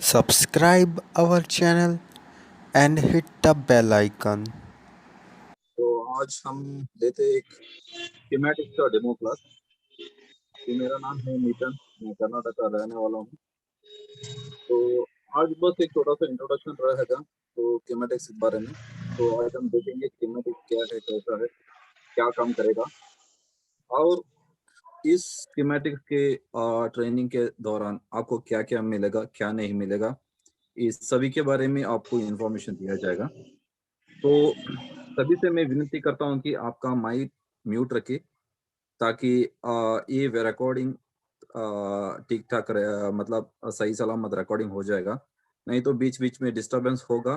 Subscribe our channel and hit the bell icon. तो आज हम लेते हैं एक स्कीमेटिक्स का डेमो क्लास। तो मेरा नाम है नीतन, मैं कर्नाटक का रहने वाला हूँ। तो आज बस एक छोटा सा इंट्रोडक्शन रहेगा तो स्कीमेटिक्स के बारे में। तो आज हम देखेंगे स्कीमेटिक्स क्या है, कैसा है, क्या काम करेगा, और इस स्कीमेटिक्स के ट्रेनिंग के दौरान आपको क्या क्या मिलेगा, क्या नहीं मिलेगा, इस सभी के बारे में आपको इंफॉर्मेशन दिया जाएगा। तो सभी से मैं विनती करता हूँ कि आपका माइक म्यूट रखें ताकि ये रिकॉर्डिंग ठीक ठाक मतलब सही सलामत रिकॉर्डिंग हो जाएगा। नहीं तो बीच बीच में डिस्टरबेंस होगा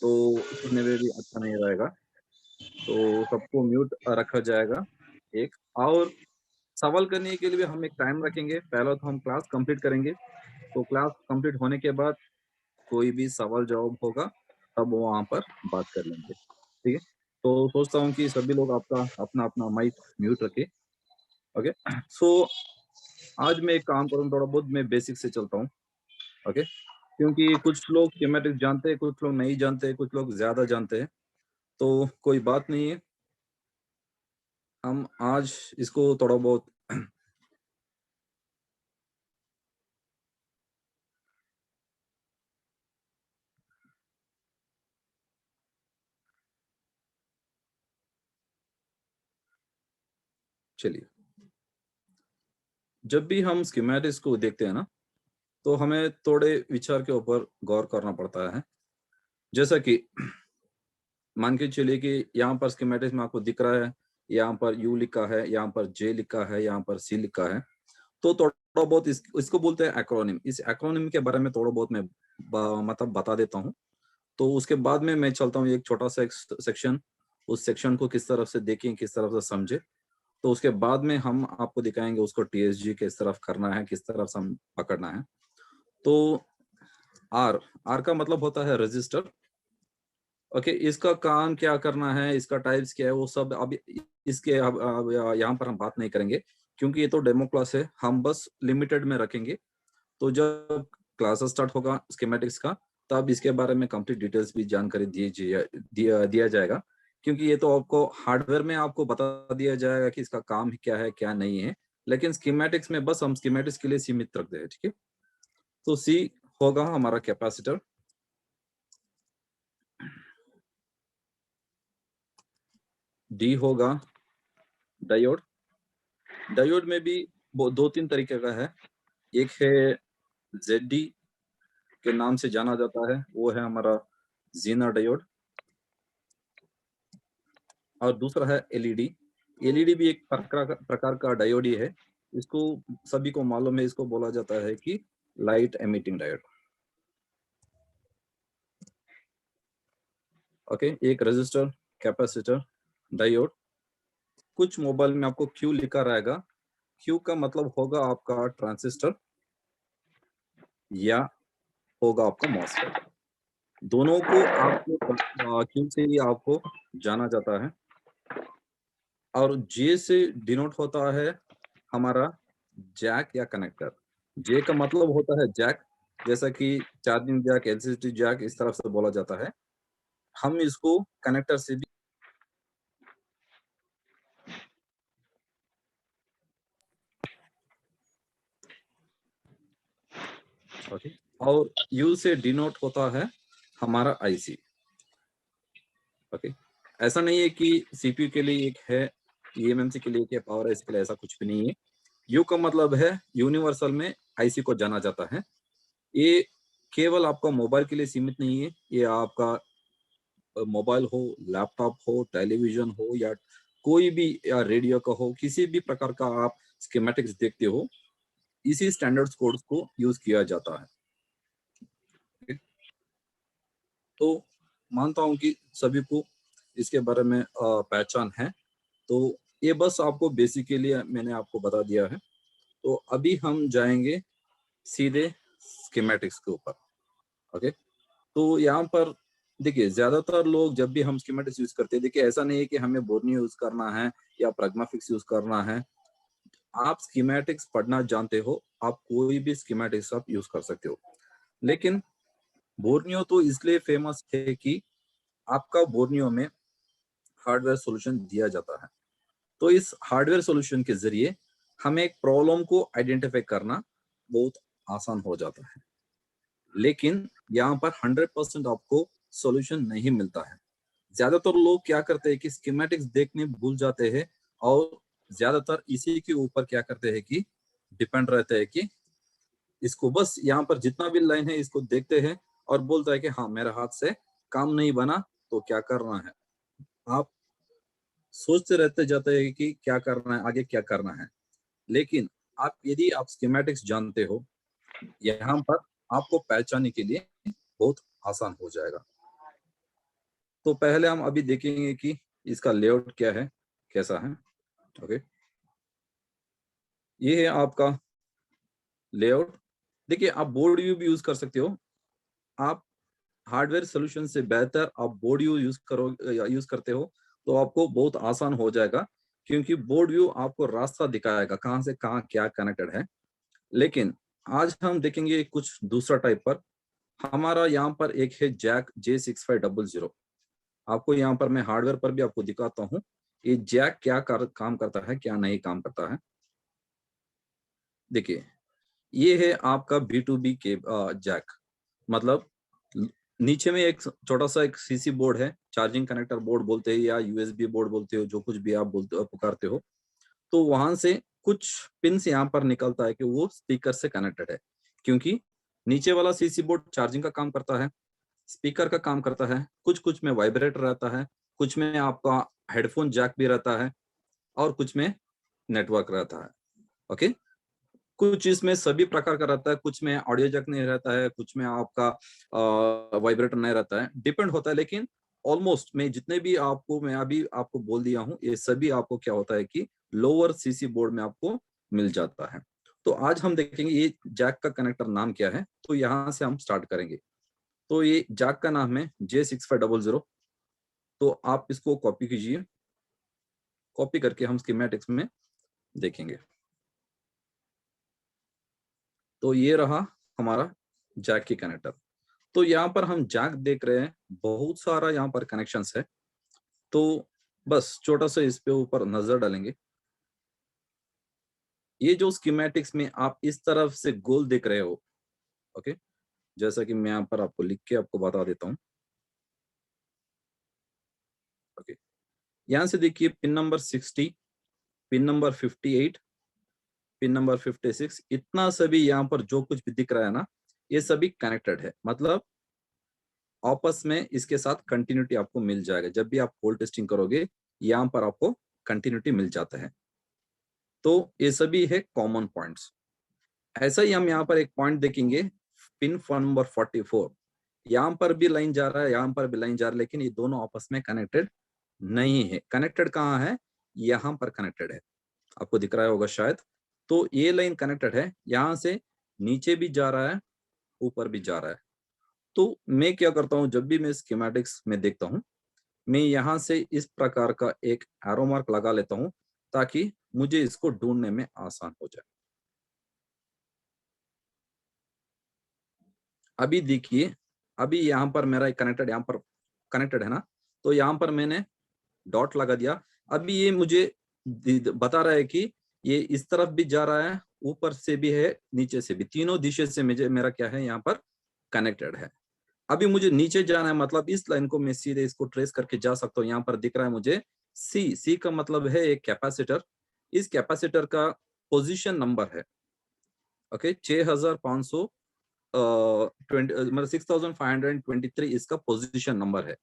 तो सुनने में भी अच्छा नहीं रहेगा। तो सबको म्यूट रखा जाएगा एक। और सवाल करने के लिए हम एक टाइम रखेंगे। पहले तो हम क्लास कंप्लीट करेंगे, तो क्लास कंप्लीट होने के बाद कोई भी सवाल जवाब होगा तब वहाँ पर बात कर लेंगे, ठीक है। तो सोचता हूँ कि सभी लोग आपका अपना अपना माइक म्यूट रखें। ओके। सो आज मैं एक काम करूँ, थोड़ा बहुत मैं बेसिक से चलता हूँ। ओके। क्योंकि कुछ लोग स्कीमेटिक्स जानते हैं, कुछ लोग नहीं जानते, कुछ लोग ज्यादा जानते हैं। तो कोई बात नहीं है, हम आज इसको थोड़ा बहुत चलिए। जब भी हम स्कीमेटिक्स को देखते हैं ना, तो हमें थोड़े विचार के ऊपर गौर करना पड़ता है। जैसा कि मान के चलिए कि यहाँ पर स्कीमेटिक्स में आपको दिख रहा है, यहाँ पर यू लिखा है, यहाँ पर जे लिखा है, यहाँ पर सी लिखा है। तो थोड़ा बहुत इसको बोलते हैं एक्रोनिम। इस एक्रोनिम के बारे में थोड़ा बहुत मैं मतलब बता देता हूँ। तो उसके बाद में मैं चलता हूँ एक छोटा सा सेक्शन, उस सेक्शन को किस तरफ से देखें, किस तरफ से समझे। तो उसके बाद में हम आपको दिखाएंगे उसको टीएसजी किस तरफ करना है, किस तरफ से हम पकड़ना है। तो आर आर का मतलब होता है रजिस्टर। ओके, इसका काम क्या करना है, इसका टाइप्स क्या है, वो सब अब इसके अब यहाँ पर हम बात नहीं करेंगे क्योंकि ये तो डेमो क्लास है, हम बस लिमिटेड में रखेंगे। तो जब क्लास स्टार्ट होगा स्कीमेटिक्स का, तब इसके बारे में कंप्लीट डिटेल्स भी जानकारी दिया जाएगा। क्योंकि ये तो आपको हार्डवेयर में आपको बता दिया जाएगा कि इसका काम क्या है क्या नहीं है, लेकिन स्कीमेटिक्स में बस हम स्कीमेटिक्स के लिए सीमित रखते हैं, ठीक है। तो सी होगा हमारा कैपेसिटर, डी होगा डायोड। डायोड में भी वो दो तीन तरीके का है। एक है जेड के नाम से जाना जाता है, वो है हमारा जीना डायोड। और दूसरा है एलईडी। एलईडी भी एक प्रकार का डायोड ही है। इसको सभी को मालूम है, इसको बोला जाता है कि लाइट एमिटिंग डायोड। ओके, एक रेजिस्टर, कैपेसिटर, डायोड। कुछ मोबाइल में आपको क्यू लिखा रहेगा। क्यू का मतलब होगा आपका ट्रांजिस्टर या होगा आपका मॉसफेट। दोनों को आपको क्यू से ही आपको जाना जाता है। और जे से डिनोट होता है हमारा जैक या कनेक्टर। जे का मतलब होता है जैक, जैसा कि चार्जिंग जैक, एलसीडी जैक इस तरफ से बोला जाता है। हम इसको कनेक्टर से भी ओके। और यू से डिनोट होता है हमारा आईसी। ओके, ऐसा नहीं है कि सीपीयू के लिए एक है, ईएमएमसी के लिए एक है, पावर आईसी के लिए ऐसा कुछ भी नहीं है। यू का मतलब है यूनिवर्सल में आईसी को जाना जाता है। ये केवल आपका मोबाइल के लिए सीमित नहीं है, ये आपका मोबाइल हो, लैपटॉप हो, टेलीविजन हो, या कोई भी, या रेडियो का हो, किसी भी प्रकार का आप स्कीमेटिक्स देखते हो, इसी स्टैंडर्ड्स कोड्स को यूज किया जाता है। तो मानता हूं कि सभी को इसके बारे में पहचान है। तो ये बस आपको बेसिक के लिए मैंने आपको बता दिया है। तो अभी हम जाएंगे सीधे स्कीमेटिक्स के ऊपर। ओके। तो यहाँ पर देखिए, ज्यादातर लोग जब भी हम स्कीमेटिक्स यूज करते हैं, देखिए ऐसा नहीं है कि हमें बोर्नियो यूज करना है या प्रगमाफिक्स यूज करना है। आप स्कीमेटिक्स पढ़ना जानते हो, आप कोई भी स्कीमेटिक्स आप यूज कर सकते हो। लेकिन बोर्नियो तो इसलिए फेमस है कि आपका बोर्नियो में हार्डवेयर सॉल्यूशन दिया जाता है। तो इस हार्डवेयर सॉल्यूशन के जरिए हमें एक प्रॉब्लम को आइडेंटिफाई करना बहुत आसान हो जाता है। लेकिन यहाँ पर 100% आपको सॉल्यूशन नहीं मिलता है। ज्यादातर लोग क्या करते हैं कि स्कीमेटिक्स देखने भूल जाते हैं और ज्यादातर इसी के ऊपर क्या करते हैं कि डिपेंड रहते हैं कि इसको बस यहाँ पर जितना भी लाइन है इसको देखते हैं और बोलता है कि हाँ मेरे हाथ से काम नहीं बना तो क्या करना है। आप सोचते रहते जाते हैं कि क्या करना है, आगे क्या करना है। लेकिन आप यदि आप स्कीमेटिक्स जानते हो यहाँ पर आपको पहचानने के लिए बहुत आसान हो जाएगा। तो पहले हम अभी देखेंगे कि इसका लेआउट क्या है, कैसा है। ओके, ये है आपका लेआउट। देखिए आप बोर्ड व्यू भी यूज कर सकते हो। आप हार्डवेयर सोल्यूशन से बेहतर आप बोर्ड व्यू यूज करते हो तो आपको बहुत आसान हो जाएगा, क्योंकि बोर्ड व्यू आपको रास्ता दिखाएगा कहाँ से कहाँ क्या कनेक्टेड है। लेकिन आज हम देखेंगे कुछ दूसरा टाइप पर। हमारा यहाँ पर एक है जैक J6500। आपको यहाँ पर मैं हार्डवेयर पर भी आपको दिखाता हूँ ये जैक क्या काम करता है, क्या नहीं काम करता है। देखिए ये है आपका B2B के जैक। मतलब नीचे में एक छोटा सा एक सीसी बोर्ड है, चार्जिंग कनेक्टर बोर्ड बोलते हैं या यूएसबी बोर्ड बोलते हो, जो कुछ भी आप बोलते हो पुकारते हो। तो वहां से कुछ पिंस यहाँ पर निकलता है कि वो स्पीकर से कनेक्टेड है, क्योंकि नीचे वाला सीसी बोर्ड चार्जिंग का काम करता है, स्पीकर का काम करता है, कुछ कुछ में वाइब्रेटर रहता है, कुछ में आपका हेडफोन जैक भी रहता है और कुछ में नेटवर्क रहता है। ओके, कुछ इसमें सभी प्रकार का रहता है, कुछ में ऑडियो जैक नहीं रहता है, कुछ में आपका वाइब्रेटर नहीं रहता है, डिपेंड होता है। लेकिन ऑलमोस्ट मैं जितने भी मैं अभी आपको बोल दिया हूँ ये सभी आपको क्या होता है कि लोअर सीसी बोर्ड में आपको मिल जाता है। तो आज हम देखेंगे ये जैक का कनेक्टर नाम क्या है। तो यहाँ से हम स्टार्ट करेंगे। तो ये जैक का नाम है J6500। तो आप इसको कॉपी कीजिए, कॉपी करके हम स्कीमेटिक्स में देखेंगे। तो ये रहा हमारा जैक की कनेक्टर। तो यहाँ पर हम जैक देख रहे हैं, बहुत सारा यहाँ पर कनेक्शंस है। तो बस छोटा सा इस पे ऊपर नजर डालेंगे। ये जो स्कीमेटिक्स में आप इस तरफ से गोल देख रहे हो, ओके, जैसा कि मैं यहाँ पर आपको लिख के आपको बता देता हूँ। ओके, यहाँ से देखिए pin number 60, pin number 58, pin number 56, इतना सभी यहाँ पर जो कुछ भी दिख रहा है ना, ये सभी कनेक्टेड है। मतलब आपस में इसके साथ कंटिन्यूटी आपको मिल जाएगा। जब भी आप होल्ड टेस्टिंग करोगे यहाँ पर आपको कंटिन्यूटी मिल जाता है। तो ये सभी है कॉमन पॉइंट्स। ऐसा ही हम यहाँ पर एक पॉइंट देखेंगे, पिन नंबर 44। यहाँ पर भी लाइन जा रहा है, यहाँ पर भी लाइन जा रहा है, लेकिन ये दोनों आपस में कनेक्टेड नहीं है। कनेक्टेड कहाँ है, यहाँ पर कनेक्टेड है, आपको दिख रहा होगा शायद। तो ये लाइन कनेक्टेड है, यहाँ से नीचे भी जा रहा है, ऊपर भी जा रहा है। तो मैं क्या करता हूँ, जब भी मैं स्कीमेटिक्स में देखता हूँ, मैं यहाँ से इस प्रकार का एक एरो मार्क लगा लेता हूँ ताकि मुझे इसको ढूंढने में आसान हो जाए। अभी देखिए, अभी यहाँ पर मेरा एक कनेक्टेड यहाँ पर कनेक्टेड है ना, तो यहाँ पर मैंने डॉट लगा दिया। अभी ये मुझे बता रहा है कि ये इस तरफ भी जा रहा है, ऊपर से भी है, नीचे से भी, तीनों दिशा से मुझे मेरा क्या है यहाँ पर कनेक्टेड है। अभी मुझे नीचे जाना है, मतलब इस लाइन को मैं सीधे इसको ट्रेस करके जा सकता हूँ। यहाँ पर दिख रहा है मुझे सी का मतलब है एक कैपेसिटर। इस कैपेसिटर का पोजीशन नंबर है, ओके, 6500 मतलब 6523 इसका पोजीशन नंबर है।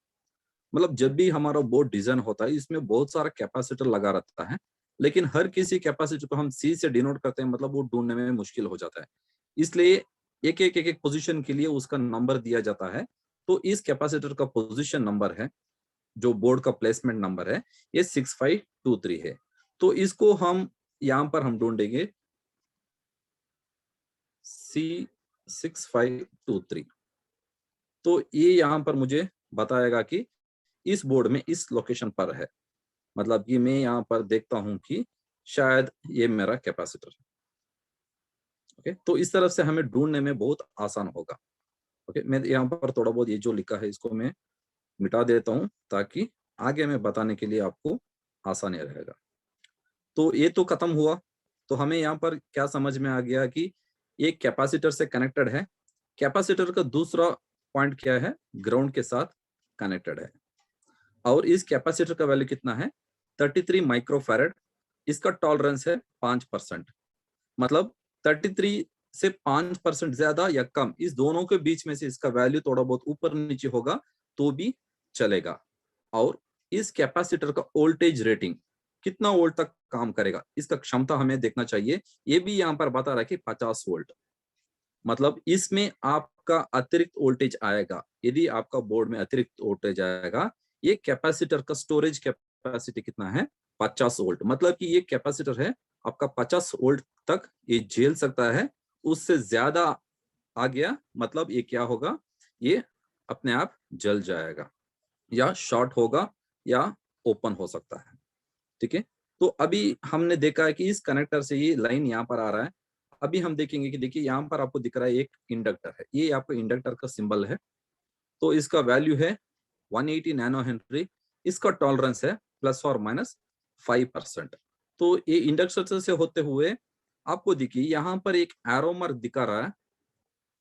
मतलब जब भी हमारा बोर्ड डिजाइन होता है इसमें बहुत सारा कैपेसिटर लगा रहता है, लेकिन हर किसी कैपेसिटर को हम सी से डिनोट करते हैं, मतलब वो ढूंढने में मुश्किल हो जाता है। इसलिए एक पोजीशन के लिए उसका नंबर दिया जाता है। तो इस कैपेसिटर का पोजीशन नंबर है, जो बोर्ड का प्लेसमेंट नंबर है, ये 6523 है। तो इसको हम यहाँ पर हम ढूंढेंगे C6523। तो ये यहाँ पर मुझे बताएगा कि इस बोर्ड में इस लोकेशन पर है। मतलब कि मैं यहाँ पर देखता हूँ कि शायद ये मेरा कैपेसिटर है। ओके, तो इस तरफ से हमें ढूंढने में बहुत आसान होगा। ओके, मैं यहाँ पर थोड़ा बहुत ये जो लिखा है इसको मैं मिटा देता हूँ ताकि आगे में बताने के लिए आपको आसानी रहेगा। तो ये तो खत्म हुआ। तो हमें यहाँ पर क्या समझ में आ गया कि एक कैपेसिटर से कनेक्टेड है। कैपेसिटर का दूसरा पॉइंट क्या है, ग्राउंड के साथ कनेक्टेड है। और इस कैपेसिटर का वैल्यू कितना है, 33 माइक्रोफैरड। इसका टॉलरेंस है 5%। मतलब 33 से 5% ज्यादा या कम, इस दोनों के बीच में से इसका वैल्यू थोड़ा बहुत ऊपर नीचे होगा तो भी चलेगा। और इस कैपेसिटर का वोल्टेज रेटिंग कितना वोल्ट तक काम करेगा, इसका क्षमता हमें देखना चाहिए। ये भी यहाँ पर बता रहा है कि 50 वोल्ट। मतलब इसमें आपका अतिरिक्त वोल्टेज आएगा। यदि आपका बोर्ड में अतिरिक्त वोल्टेज आएगा, ये कैपेसिटर का स्टोरेज कैपेसिटी कितना है, 50 वोल्ट। मतलब कि ये कैपेसिटर है आपका 50 वोल्ट तक ये झेल सकता है। उससे ज्यादा आ गया मतलब ये क्या होगा, ये अपने आप जल जाएगा या शॉर्ट होगा या ओपन हो सकता है। ठीक है, तो अभी हमने देखा है कि इस कनेक्टर से ये लाइन यहाँ पर आ रहा है। अभी हम देखेंगे कि देखिए यहाँ पर आपको दिख रहा है एक इंडक्टर है, ये आपका इंडक्टर का सिंबल है। तो इसका वैल्यू है 180 नैनो हेनरी। इसका टॉलरेंस है ±5%। तो ये इंडक्टर से होते हुए आपको देखिए यहाँ पर एक एरो मार्क दिखा रहा है।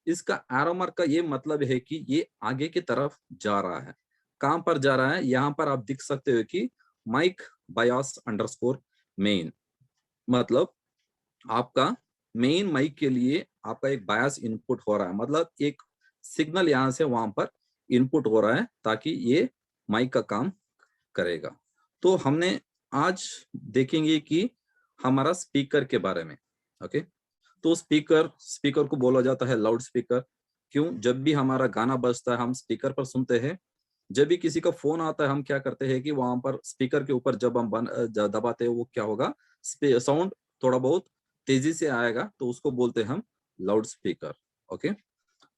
इसका एरो मार्क का ये मतलब है कि ये आगे की तरफ जा रहा है। कहां पर जा रहा है, यहाँ पर आप दिख सकते हो कि माइक बायस अंडरस्कोर मेन। मतलब आपका मेन माइक के लिए आपका एक बायस इनपुट हो रहा है। मतलब एक सिग्नल यहां से वहां पर इनपुट हो रहा है ताकि ये माइक का काम करेगा। तो हमने आज देखेंगे कि हमारा स्पीकर के बारे में। ओके, तो स्पीकर स्पीकर को बोला जाता है लाउड स्पीकर। क्यों, जब भी हमारा गाना बजता है हम स्पीकर पर सुनते हैं। जब भी किसी का फोन आता है हम क्या करते हैं कि वहां पर स्पीकर के ऊपर जब हम दबाते हैं वो क्या होगा, साउंड थोड़ा बहुत तेजी से आएगा, तो उसको बोलते हैं हम लाउड स्पीकर। ओके,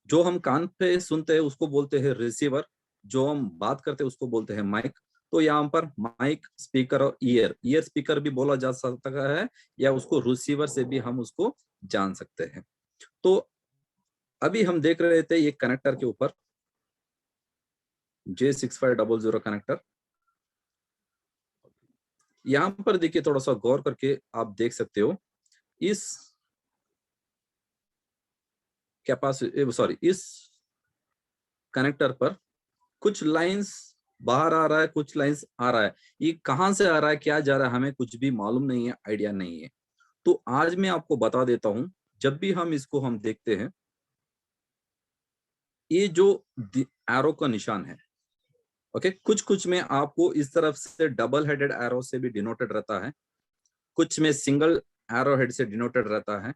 जो हम कान पे सुनते हैं उसको बोलते हैं रिसीवर। जो हम बात करते हैं उसको बोलते हैं माइक। तो यहाँ पर माइक, स्पीकर और ईयर ईयर स्पीकर भी बोला जा सकता है, या उसको रिसीवर से भी हम उसको जान सकते हैं। तो अभी हम देख रहे थे ये कनेक्टर के ऊपर J6500 कनेक्टर। यहां पर देखिए, थोड़ा सा गौर करके आप देख सकते हो, इस इस कनेक्टर पर कुछ लाइंस बाहर आ रहा है, कुछ लाइंस आ रहा है। ये कहां से आ रहा है, क्या जा रहा है, हमें कुछ भी मालूम नहीं है, आइडिया नहीं है। तो आज मैं आपको बता देता हूं। जब भी हम इसको हम देखते हैं, ये जो एरो का निशान है, ओके, कुछ कुछ में आपको इस तरफ से डबल हेडेड एरो से भी डिनोटेड रहता है, कुछ में सिंगल एरो हेड से डिनोटेड रहता है,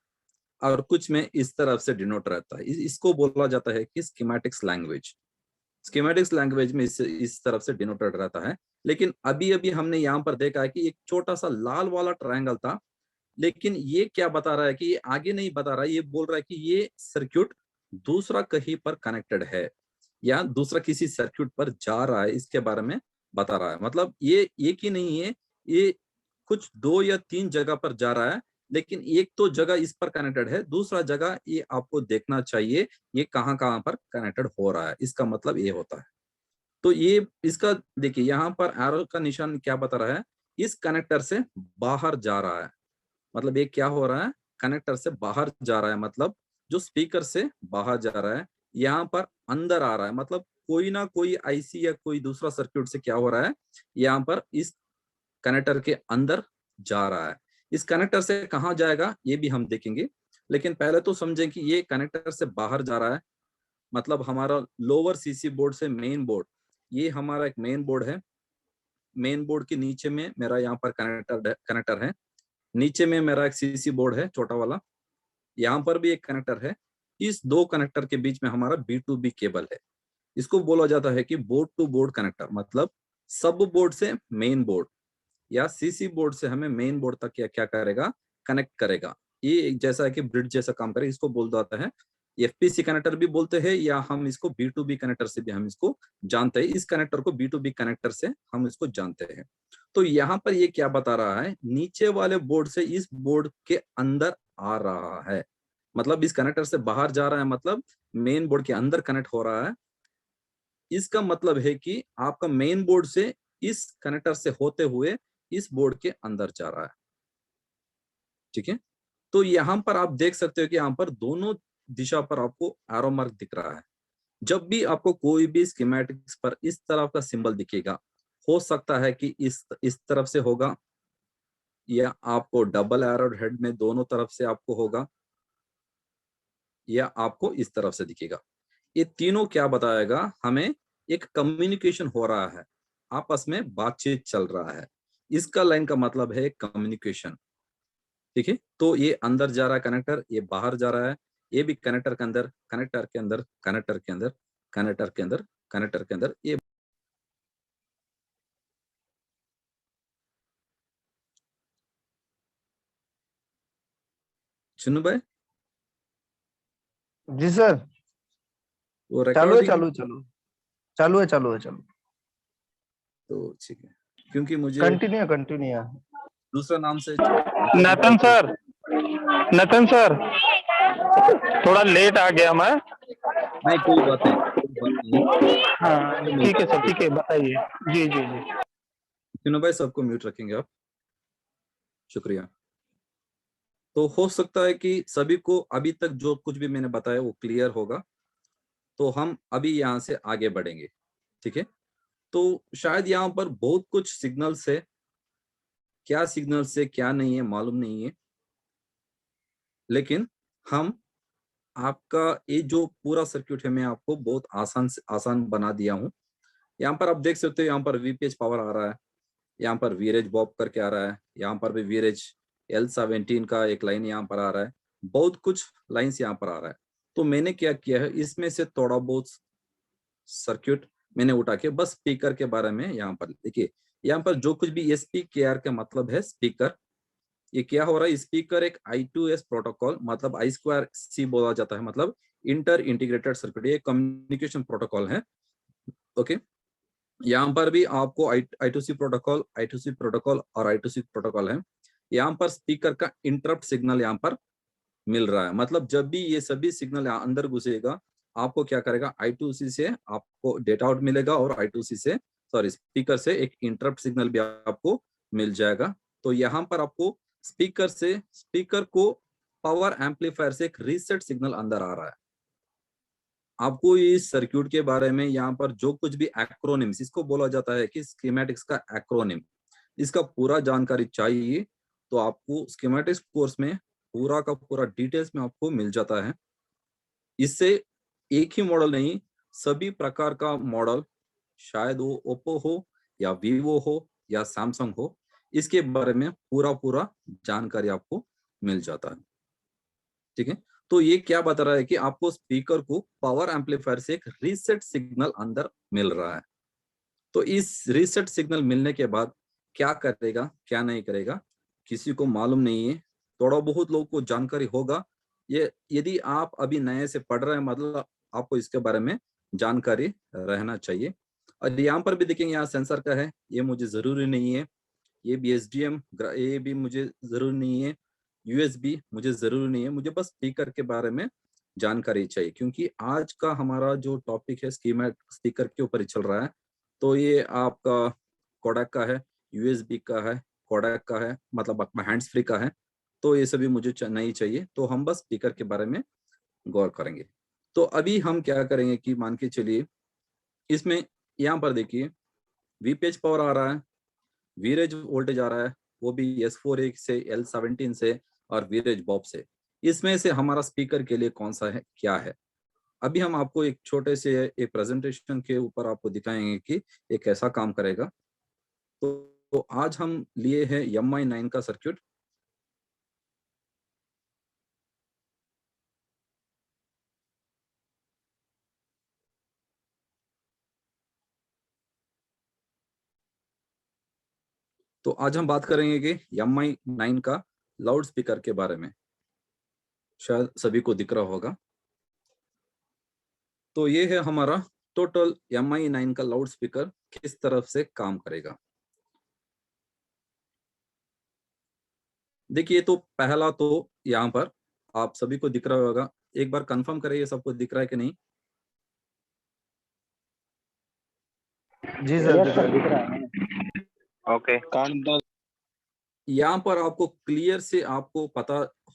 और कुछ में इस तरफ से डिनोट रहता है। इसको बोला जाता है कि स्कीमेटिक्स लैंग्वेज। स्कीमेटिक्स लैंग्वेज में इस तरफ से डिनोटेड रहता है। लेकिन अभी अभी हमने यहाँ पर देखा है कि एक छोटा सा लाल वाला ट्रायंगल था, लेकिन ये क्या बता रहा है कि ये आगे नहीं बता रहा है, ये बोल रहा है कि ये सर्किट दूसरा कहीं पर कनेक्टेड है या दूसरा किसी सर्किट पर जा रहा है, इसके बारे में बता रहा है। मतलब ये एक ही नहीं है, ये कुछ 2 या 3 जगह पर जा रहा है। लेकिन एक तो जगह इस पर कनेक्टेड है, दूसरा जगह ये आपको देखना चाहिए ये कहाँ कहाँ पर कनेक्टेड हो रहा है। इसका मतलब ये होता है। तो ये इसका देखिए यहाँ पर एरो का निशान क्या बता रहा है, इस कनेक्टर से बाहर जा रहा है। मतलब ये क्या हो रहा है, कनेक्टर से बाहर जा रहा है। मतलब जो स्पीकर से बाहर जा रहा है, यहाँ पर अंदर आ रहा है। मतलब कोई ना कोई आईसी या कोई दूसरा सर्किट से क्या हो रहा है, यहाँ पर इस कनेक्टर के अंदर जा रहा है। इस कनेक्टर से कहाँ जाएगा ये भी हम देखेंगे। लेकिन पहले तो समझें कि ये कनेक्टर से बाहर जा रहा है। मतलब हमारा लोअर सीसी बोर्ड से मेन बोर्ड, ये हमारा एक मेन बोर्ड है। मेन बोर्ड के नीचे में मेरा यहाँ पर कनेक्टर है। नीचे में मेरा एक सीसी बोर्ड है छोटा वाला, यहाँ पर भी एक कनेक्टर है। इस दो कनेक्टर के बीच में हमारा B2B केबल है। इसको बोला जाता है कि बोर्ड टू बोर्ड कनेक्टर। मतलब सब बोर्ड से मेन बोर्ड या सीसी बोर्ड से हमें मेन बोर्ड तक क्या करेगा, कनेक्ट करेगा। ये एक जैसा है कि ब्रिज जैसा काम करेगा। इसको बोल जाता है FPC कनेक्टर भी बोलते हैं, या हम इसको B2B कनेक्टर से भी हम इसको जानते हैं। इस कनेक्टर को B2B कनेक्टर से हम इसको जानते हैं। तो यहाँ पर ये क्या बता रहा है, नीचे वाले बोर्ड से इस बोर्ड के अंदर आ रहा है। मतलब इस कनेक्टर से बाहर जा रहा है, मतलब मेन बोर्ड के अंदर कनेक्ट हो रहा है। इसका मतलब है कि आपका मेन बोर्ड से इस कनेक्टर से होते हुए इस बोर्ड के अंदर जा रहा है। ठीक है, तो यहां पर आप देख सकते हो कि यहाँ पर दोनों दिशा पर आपको एरो मार्क दिख रहा है। जब भी आपको कोई भी स्कीमेटिक्स पर इस तरह का सिंबल दिखेगा, हो सकता है कि इस तरफ से होगा, या आपको डबल एरो हेड में दोनों तरफ से आपको होगा, या आपको इस तरफ से दिखेगा। ये तीनों क्या बताएगा हमें, एक कम्युनिकेशन हो रहा है, आपस में बातचीत चल रहा है। इसका लाइन का मतलब है कम्युनिकेशन। ठीक है, तो ये अंदर जा रहा है कनेक्टर, ये बाहर जा रहा है, ये भी कनेक्टर के अंदर, कनेक्टर के अंदर, कनेक्टर के अंदर, कनेक्टर के अंदर, कनेक्टर के अंदर। ये सुनो भाई, जी सर। वो चालू है रिकॉर्डिंग चालू है चालू चालू है चालू है चालू। तो ठीक है, क्योंकि मुझे कंटिन्यू। दूसरा नाम से नतन सर, नतन सर, थोड़ा लेट आ गया मैं। नहीं, कोई बात नहीं, कोई बात नहीं। हाँ तो ठीक है मिलता सर, ठीक है, बताइए। जी जी जी। सुनो भाई, सबको म्यूट रखेंगे आप, शुक्रिया। तो हो सकता है कि सभी को अभी तक जो कुछ भी मैंने बताया वो क्लियर होगा, तो हम अभी यहाँ से आगे बढ़ेंगे। ठीक है, तो शायद यहाँ पर बहुत कुछ सिग्नल्स है, क्या सिग्नल्स है क्या नहीं है मालूम नहीं है, लेकिन हम आपका ये जो पूरा सर्किट है मैं आपको बहुत आसान से आसान बना दिया हूँ। यहाँ पर आप देख सकते हो, यहाँ पर वीपीएच पावर आ रहा है, यहाँ पर वीरेज बॉब करके आ रहा है, यहाँ पर भी वीरेज L17 का एक लाइन यहाँ पर आ रहा है, बहुत कुछ लाइंस यहाँ पर आ रहा है। तो मैंने क्या किया है, इसमें से थोड़ा बहुत सर्किट मैंने उठा के बस स्पीकर के बारे में यहाँ पर देखिए। यहाँ पर जो कुछ भी SPKR का मतलब है स्पीकर, ये क्या हो रहा है, स्पीकर एक I2S प्रोटोकॉल, मतलब I2C बोला जाता है, मतलब इंटर इंटीग्रेटेड सर्किट, ये कम्युनिकेशन प्रोटोकॉल है। ओके, यहाँ पर भी आपको I2C प्रोटोकॉल, I2C प्रोटोकॉल और I2C प्रोटोकॉल है। यहाँ पर स्पीकर का इंटरप्ट सिग्नल यहाँ पर मिल रहा है, मतलब जब भी ये सभी सिग्नल यहाँ अंदर घुसेगा, आपको क्या करेगा, I2C से आपको डेटा आउट मिलेगा और I2C से, सॉरी, स्पीकर से एक इंटरप्ट सिग्नल भी आपको मिल जाएगा। तो यहाँ पर आपको स्पीकर को पावर एम्पलीफायर से एक रीसेट सिग्नल अंदर आ रहा है। आपको इस सर्किट के बारे में यहाँ पर जो कुछ भी एक्रोनिम्स, इसको बोला जाता है कि स्कीमेटिक्स का एक्रोनिम, इसका पूरा जानकारी चाहिए तो आपको स्कीमेटिक्स कोर्स में पूरा का पूरा डिटेल्स में आपको मिल जाता है। इससे एक ही मॉडल नहीं, सभी प्रकार का मॉडल, शायद वो ओप्पो हो या वीवो हो या सैमसंग हो, इसके बारे में पूरा पूरा जानकारी आपको मिल जाता है। ठीक है, तो ये क्या बता रहा है कि आपको स्पीकर को पावर एम्पलीफायर से एक रीसेट सिग्नल अंदर मिल रहा है। तो इस रीसेट सिग्नल मिलने के बाद क्या करेगा क्या नहीं करेगा किसी को मालूम नहीं है, थोड़ा बहुत लोगों को जानकारी होगा। ये यदि आप अभी नए से पढ़ रहे हैं, मतलब आपको इसके बारे में जानकारी रहना चाहिए। और यहाँ पर भी देखेंगे, यहाँ सेंसर का है, ये मुझे जरूरी नहीं है। ये भी SDM, ये भी मुझे जरूरी नहीं है। USB मुझे जरूरी नहीं है, मुझे बस स्पीकर के बारे में जानकारी चाहिए, क्योंकि आज का हमारा जो टॉपिक है स्पीकर के ऊपर ही चल रहा है। तो ये आपका कोडैक का है, USB का है, कोडैक का है, मतलब आपका हैंड्स फ्री का है। तो ये सभी मुझे नहीं चाहिए, तो हम बस स्पीकर के बारे में गौर करेंगे। तो अभी हम क्या करेंगे कि मान के चलिए, इसमें यहाँ पर देखिए वीपीएच पावर आ रहा है, वीरेज वोल्टेज आ रहा है, वो भी S4A से L17 से और वीरेज बॉब से। इसमें से हमारा स्पीकर के लिए कौन सा है क्या है, अभी हम आपको एक छोटे से एक प्रेजेंटेशन के ऊपर आपको दिखाएंगे कि ये कैसा काम करेगा। तो आज हम लिए हैं MI9 का सर्किट। तो आज हम बात करेंगे कि MI9 का लाउड स्पीकर के बारे में, शायद सभी को दिख रहा होगा। तो ये है हमारा टोटल MI9 का लाउड स्पीकर किस तरफ से काम करेगा। देखिए, तो पहला तो यहाँ पर आप सभी को दिख रहा होगा, एक बार कंफर्म करें ये सबको दिख रहा है कि नहीं। जी सर, दिख रहा है। ओके। यहाँ पर आपको क्लियर से आपको पता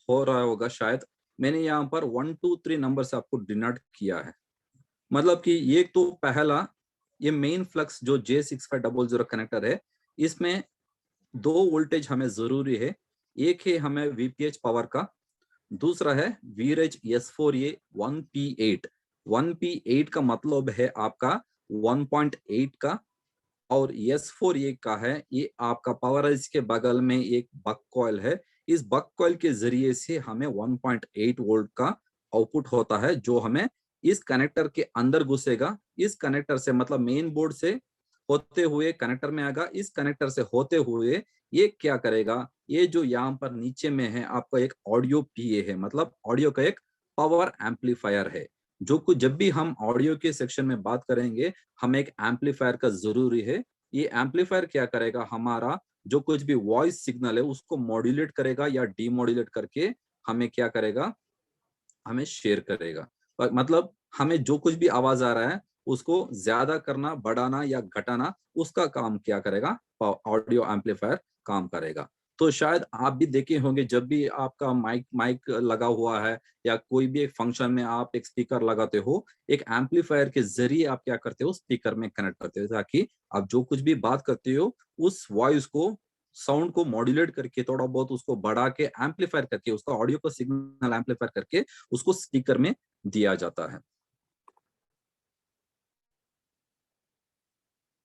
हो रहा होगा शायद, मैंने यहाँ पर 1 2 3 नंबर से आपको डिनोट किया है। मतलब कि ये तो पहला, ये मेन फ्लक्स जो J6500 कनेक्टर है, इसमें 2 वोल्टेज हमें जरूरी है। एक है हमें VPH पावर का, दूसरा है VREG S4A 1P8। 1P8 का मतलब है आपका 1.8 का, और S4A का है ये आपका पावर राइज के बगल में एक बक कॉइल है। इस बक कॉइल के जरिए से हमें 1.8 वोल्ट का आउटपुट होता है, जो हमें इस कनेक्टर के अंदर घुसेगा। इस कनेक्टर से मतलब मेन बोर्ड से होते हुए कनेक्टर में आएगा। इस कनेक्टर से होते हुए ये क्या करेगा, ये जो यहाँ पर नीचे में है आपका एक ऑडियो PA है, मतलब ऑडियो का एक पावर एम्पलीफायर है। जो कुछ जब भी हम ऑडियो के सेक्शन में बात करेंगे, हमें एक एम्पलीफायर का जरूरी है। ये एम्पलीफायर क्या करेगा, हमारा जो कुछ भी वॉइस सिग्नल है उसको मॉड्यूलेट करेगा या डीमॉड्यूलेट करके हमें क्या करेगा, हमें शेयर करेगा। मतलब हमें जो कुछ भी आवाज आ रहा है उसको ज्यादा करना, बढ़ाना या घटाना, उसका काम क्या करेगा, ऑडियो एम्पलीफायर काम करेगा। तो शायद आप भी देखे होंगे, जब भी आपका माइक माइक लगा हुआ है या कोई भी एक फंक्शन में आप एक स्पीकर लगाते हो, एक एम्पलीफायर के जरिए आप क्या करते हो, स्पीकर में कनेक्ट करते हो, ताकि आप जो कुछ भी बात करते हो उस वॉइस को, साउंड को मॉड्यूलेट करके, थोड़ा बहुत उसको बढ़ा के एम्पलीफायर करके, उसका ऑडियो को सिग्नल एम्पलीफायर करके उसको स्पीकर में दिया जाता है।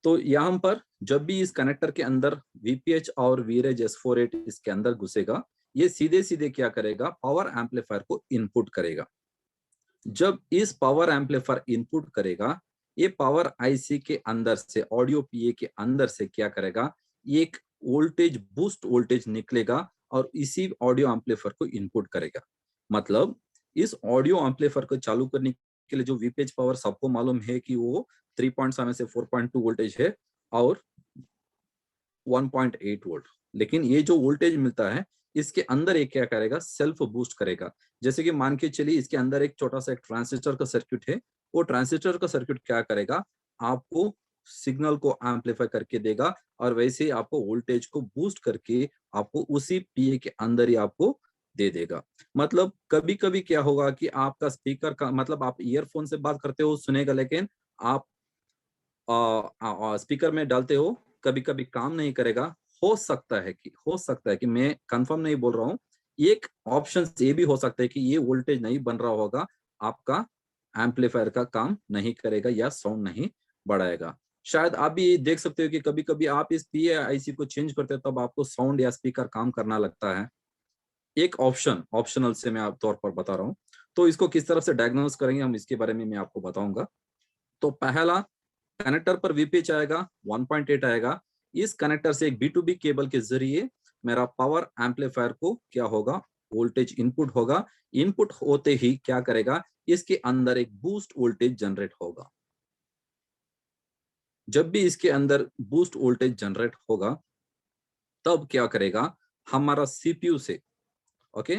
तो यहाँ पर जब भी इस कनेक्टर के अंदर VPH और VREG S48 इसके अंदर घुसेगा, ये सीधे सीधे क्या करेगा, पावर एम्पलीफायर को इनपुट करेगा। जब इस पावर एम्पलीफायर इनपुट करेगा, ये पावर IC के अंदर से, ऑडियो PA के अंदर से क्या करेगा, एक वोल्टेज बूस्ट वोल्टेज निकलेगा और इसी ऑडियो एम्पलीफायर को इनपुट करेगा। मतलब इस ऑडियो एम्पलीफायर को चालू करने के लिए जो VPH पावर सबको मालूम है कि वो 3.7 से 4.2 वोल्टेज है और 1.8 वोल्ट। लेकिन ये जो वोल्टेज मिलता है इसके अंदर एक क्या करेगा, सेल्फ बूस्ट करेगा। जैसे कि मान के चलिए इसके अंदर एक छोटा सा एक ट्रांजिस्टर का सर्किट है। वो ट्रांजिस्टर का सर्किट क्या करेगा, आपको सिग्नल को एम्पलीफाई करके देगा और वैसे ही आपको वोल्टेज को बूस्ट करके आपको उसी PA के अंदर ही आपको दे देगा। मतलब कभी कभी क्या होगा कि आपका स्पीकर का, मतलब आप ईयरफोन से बात करते हो सुनेगा, लेकिन आप स्पीकर में डालते हो कभी कभी काम नहीं करेगा। हो सकता है कि मैं कंफर्म नहीं बोल रहा हूँ, एक ऑप्शन ये भी हो सकता है कि ये वोल्टेज नहीं बन रहा होगा, आपका एम्पलीफायर का काम नहीं करेगा या साउंड नहीं बढ़ाएगा। शायद आप भी देख सकते हो कि कभी कभी आप इस PA IC को चेंज करते हो तब आपको साउंड या स्पीकर काम करना लगता है। एक ऑप्शनल से मैं आप तौर पर बता रहा हूँ। तो इसको किस तरह से डायग्नोस करेंगे हम, इसके बारे में मैं आपको बताऊंगा। तो पहला, कनेक्टर पर VPH आएगा, 1.8 आएगा। इस कनेक्टर से एक B2B केबल के जरिए मेरा पावर एम्पलीफायर को क्या होगा, वोल्टेज इनपुट होगा। इनपुट होते ही क्या करेगा, इसके अंदर एक बूस्ट वोल्टेज जनरेट होगा। जब भी इसके अंदर बूस्ट वोल्टेज जनरेट होगा तब क्या करेगा, हमारा CPU से okay,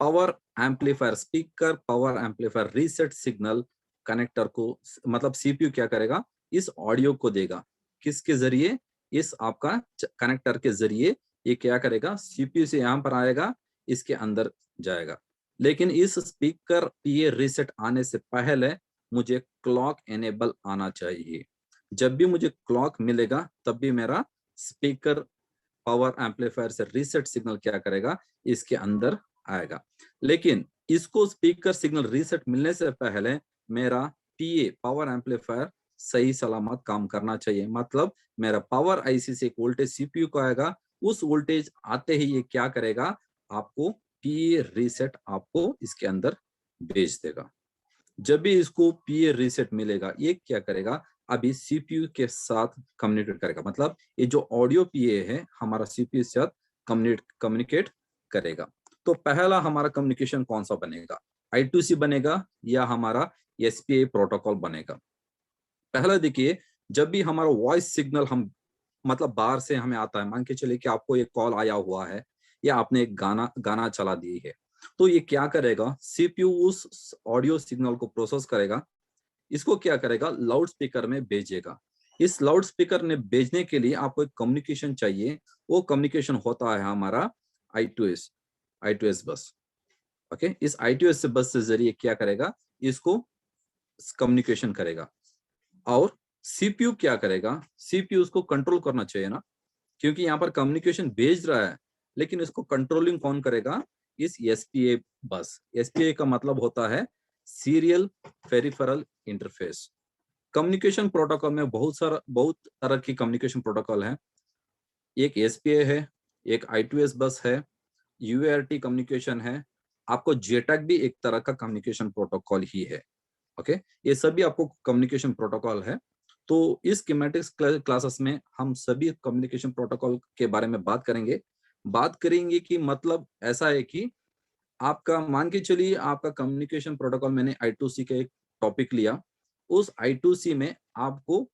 power amplifier, speaker power amplifier reset signal connector को, मतलब CPU क्या करेगा, इस ऑडियो को देगा। किसके जरिए, इस आपका कनेक्टर के जरिए ये क्या करेगा, CPU से यहां पर आएगा, इसके अंदर जाएगा। लेकिन इस स्पीकर PA रीसेट आने से पहले मुझे क्लॉक एनेबल आना चाहिए। जब भी मुझे क्लॉक मिलेगा तब भी मेरा स्पीकर पावर एम्पलीफायर से रीसेट सिग्नल क्या करेगा, इसके अंदर आएगा। लेकिन इसको स्पीकर सिग्नल रीसेट मिलने से पहले मेरा PA पावर एम्पलीफायर सही सलामत काम करना चाहिए। मतलब मेरा पावर IC से एक वोल्टेज CPU को आएगा, उस वोल्टेज आते ही ये क्या करेगा, आपको PA रीसेट आपको इसके अंदर भेज देगा। जब भी इसको PA रीसेट मिलेगा, ये क्या करेगा, अभी CPU के साथ कम्युनिकेट करेगा। मतलब ये जो ऑडियो PA है हमारा CPU के साथ कम्युनिकेट करेगा। तो पहला हमारा कम्युनिकेशन कौन सा बनेगा, I2C बनेगा या हमारा SPI प्रोटोकॉल बनेगा। पहला देखिए, जब भी हमारा वॉइस सिग्नल हम, मतलब बाहर से हमें आता है, मान के चलिए कि आपको एक कॉल आया हुआ है या आपने एक गाना चला दी है, तो ये क्या करेगा, सीपीयू उस ऑडियो सिग्नल को प्रोसेस करेगा, इसको क्या करेगा, लाउड स्पीकर में भेजेगा। इस लाउड स्पीकर ने भेजने के लिए आपको एक कम्युनिकेशन चाहिए, वो कम्युनिकेशन होता है हमारा I2S बस। ओके, इस I2S बस से जरिए क्या करेगा, इसको कम्युनिकेशन करेगा। और सीपीयू क्या करेगा, सीपीयू उसको कंट्रोल करना चाहिए ना, क्योंकि यहाँ पर कम्युनिकेशन भेज रहा है, लेकिन इसको कंट्रोलिंग कौन करेगा, इस एसपीए बस। एसपीए का मतलब होता है serial peripheral interface. Communication protocol में बहुत तरह की कम्युनिकेशन प्रोटोकॉल है। एक एसपीए है, एक I2S बस है, यूएआरटी कम्युनिकेशन है, आपको जेटैक भी एक तरह का कम्युनिकेशन प्रोटोकॉल ही है। ओके, ये सभी आपको कम्युनिकेशन प्रोटोकॉल है। तो इस स्कीमेटिक्स क्लासेस में हम सभी कम्युनिकेशन प्रोटोकॉल के बारे में बात करेंगे कि मतलब ऐसा है कि आपका मान के चलिए आपका कम्युनिकेशन प्रोटोकॉल, मैंने I2C का एक टॉपिक लिया, उस I2C में आपको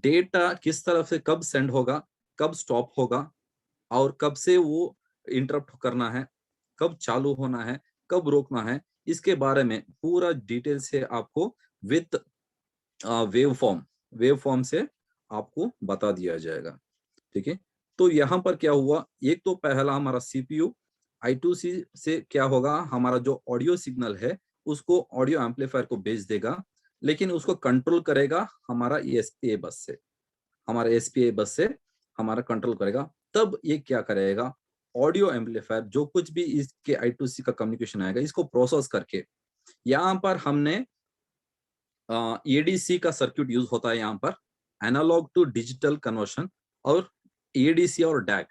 डेटा किस तरफ से कब सेंड होगा, कब स्टॉप होगा, और कब से वो इंटरप्ट करना है, कब चालू होना है, कब रोकना है, इसके बारे में पूरा डिटेल से आपको विथ वेव फॉर्म से आपको बता दिया जाएगा। ठीक है, तो यहाँ पर क्या हुआ, एक तो पहला हमारा सीपीयू I2C से क्या होगा, हमारा जो ऑडियो सिग्नल है उसको ऑडियो एम्पलीफायर को भेज देगा, लेकिन उसको कंट्रोल करेगा हमारा एसपीए बस से। हमारा एसपीए बस से हमारा कंट्रोल करेगा। तब ये क्या करेगा, ऑडियो एम्पलीफायर जो कुछ भी इसके I2C का कम्युनिकेशन आएगा, इसको प्रोसेस करके यहाँ पर हमने एडीसी का सर्किट यूज होता है, यहाँ पर एनालॉग टू डिजिटल कन्वर्शन, और एडीसी और डैक।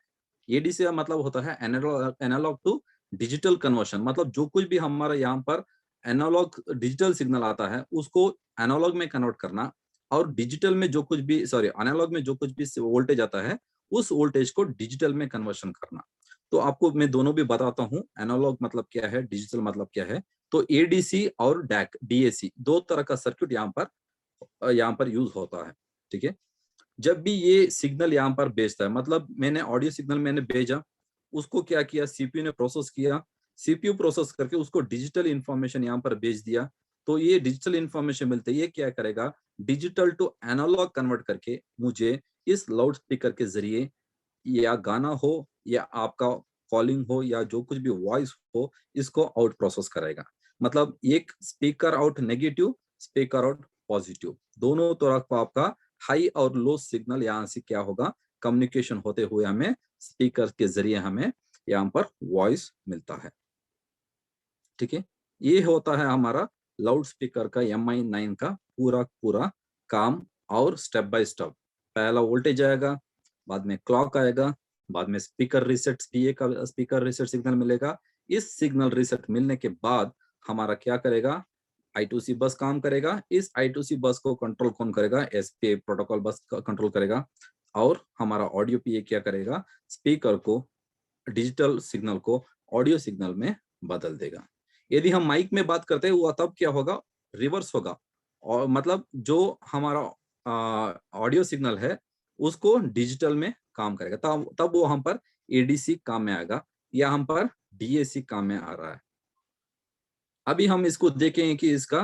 एडीसी का मतलब होता है एनालॉग टू डिजिटल कन्वर्शन, मतलब जो कुछ भी हमारा यहाँ पर एनालॉग डिजिटल सिग्नल आता है उसको एनालॉग में कन्वर्ट करना, और डिजिटल में जो कुछ भी एनालॉग में जो कुछ भी वोल्टेज आता है उस वोल्टेज को डिजिटल में कन्वर्शन करना। तो आपको मैं दोनों भी बताता हूँ, एनालॉग मतलब क्या है, डिजिटल मतलब क्या है। तो एडीसी और डैक डीएसी दो तरह का सर्किट यहाँ पर यूज होता है। ठीक है, जब भी ये सिग्नल यहाँ पर भेजता है, मतलब मैंने ऑडियो सिग्नल मैंने भेजा, उसको क्या किया, सीपीयू ने प्रोसेस किया, सीपीयू प्रोसेस करके उसको डिजिटल इंफॉर्मेशन यहाँ पर भेज दिया। तो ये डिजिटल इंफॉर्मेशन मिलते ये क्या करेगा, डिजिटल टू एनालॉग कन्वर्ट करके मुझे इस लाउड स्पीकर के जरिए, या गाना हो या आपका कॉलिंग हो या जो कुछ भी वॉइस हो, इसको आउट प्रोसेस करेगा। मतलब एक speaker out negative, speaker out positive, दोनों तरह का आपका हाई और लो सिग्नल यहाँ से क्या होगा, कम्युनिकेशन होते हुए हमें स्पीकर के जरिए हमें यहाँ पर वॉइस मिलता है। ठीक है, ये होता है हमारा लाउड स्पीकर का MI9 का पूरा काम। और स्टेप बाय स्टेप, पहला वोल्टेज आएगा, बाद में क्लॉक आएगा, बाद में स्पीकर रीसेट, पीए का स्पीकर रीसेट सिग्नल मिलेगा। इस सिग्नल रीसेट मिलने के बाद हमारा क्या करेगा, I2C बस काम करेगा। इस I2C बस को कंट्रोल कौन करेगा, एसपीए प्रोटोकॉल बस कंट्रोल करेगा। और हमारा ऑडियो पीए क्या करेगा, स्पीकर को डिजिटल सिग्नल को ऑडियो सिग्नल में बदल देगा। यदि हम माइक में बात करते हैं, वो तब क्या होगा, रिवर्स होगा। और मतलब जो हमारा ऑडियो सिग्नल है उसको डिजिटल में काम करेगा, तब वो हम पर एडीसी काम में आएगा, या हम पर डीएसी काम में आ रहा है। अभी हम इसको देखें कि इसका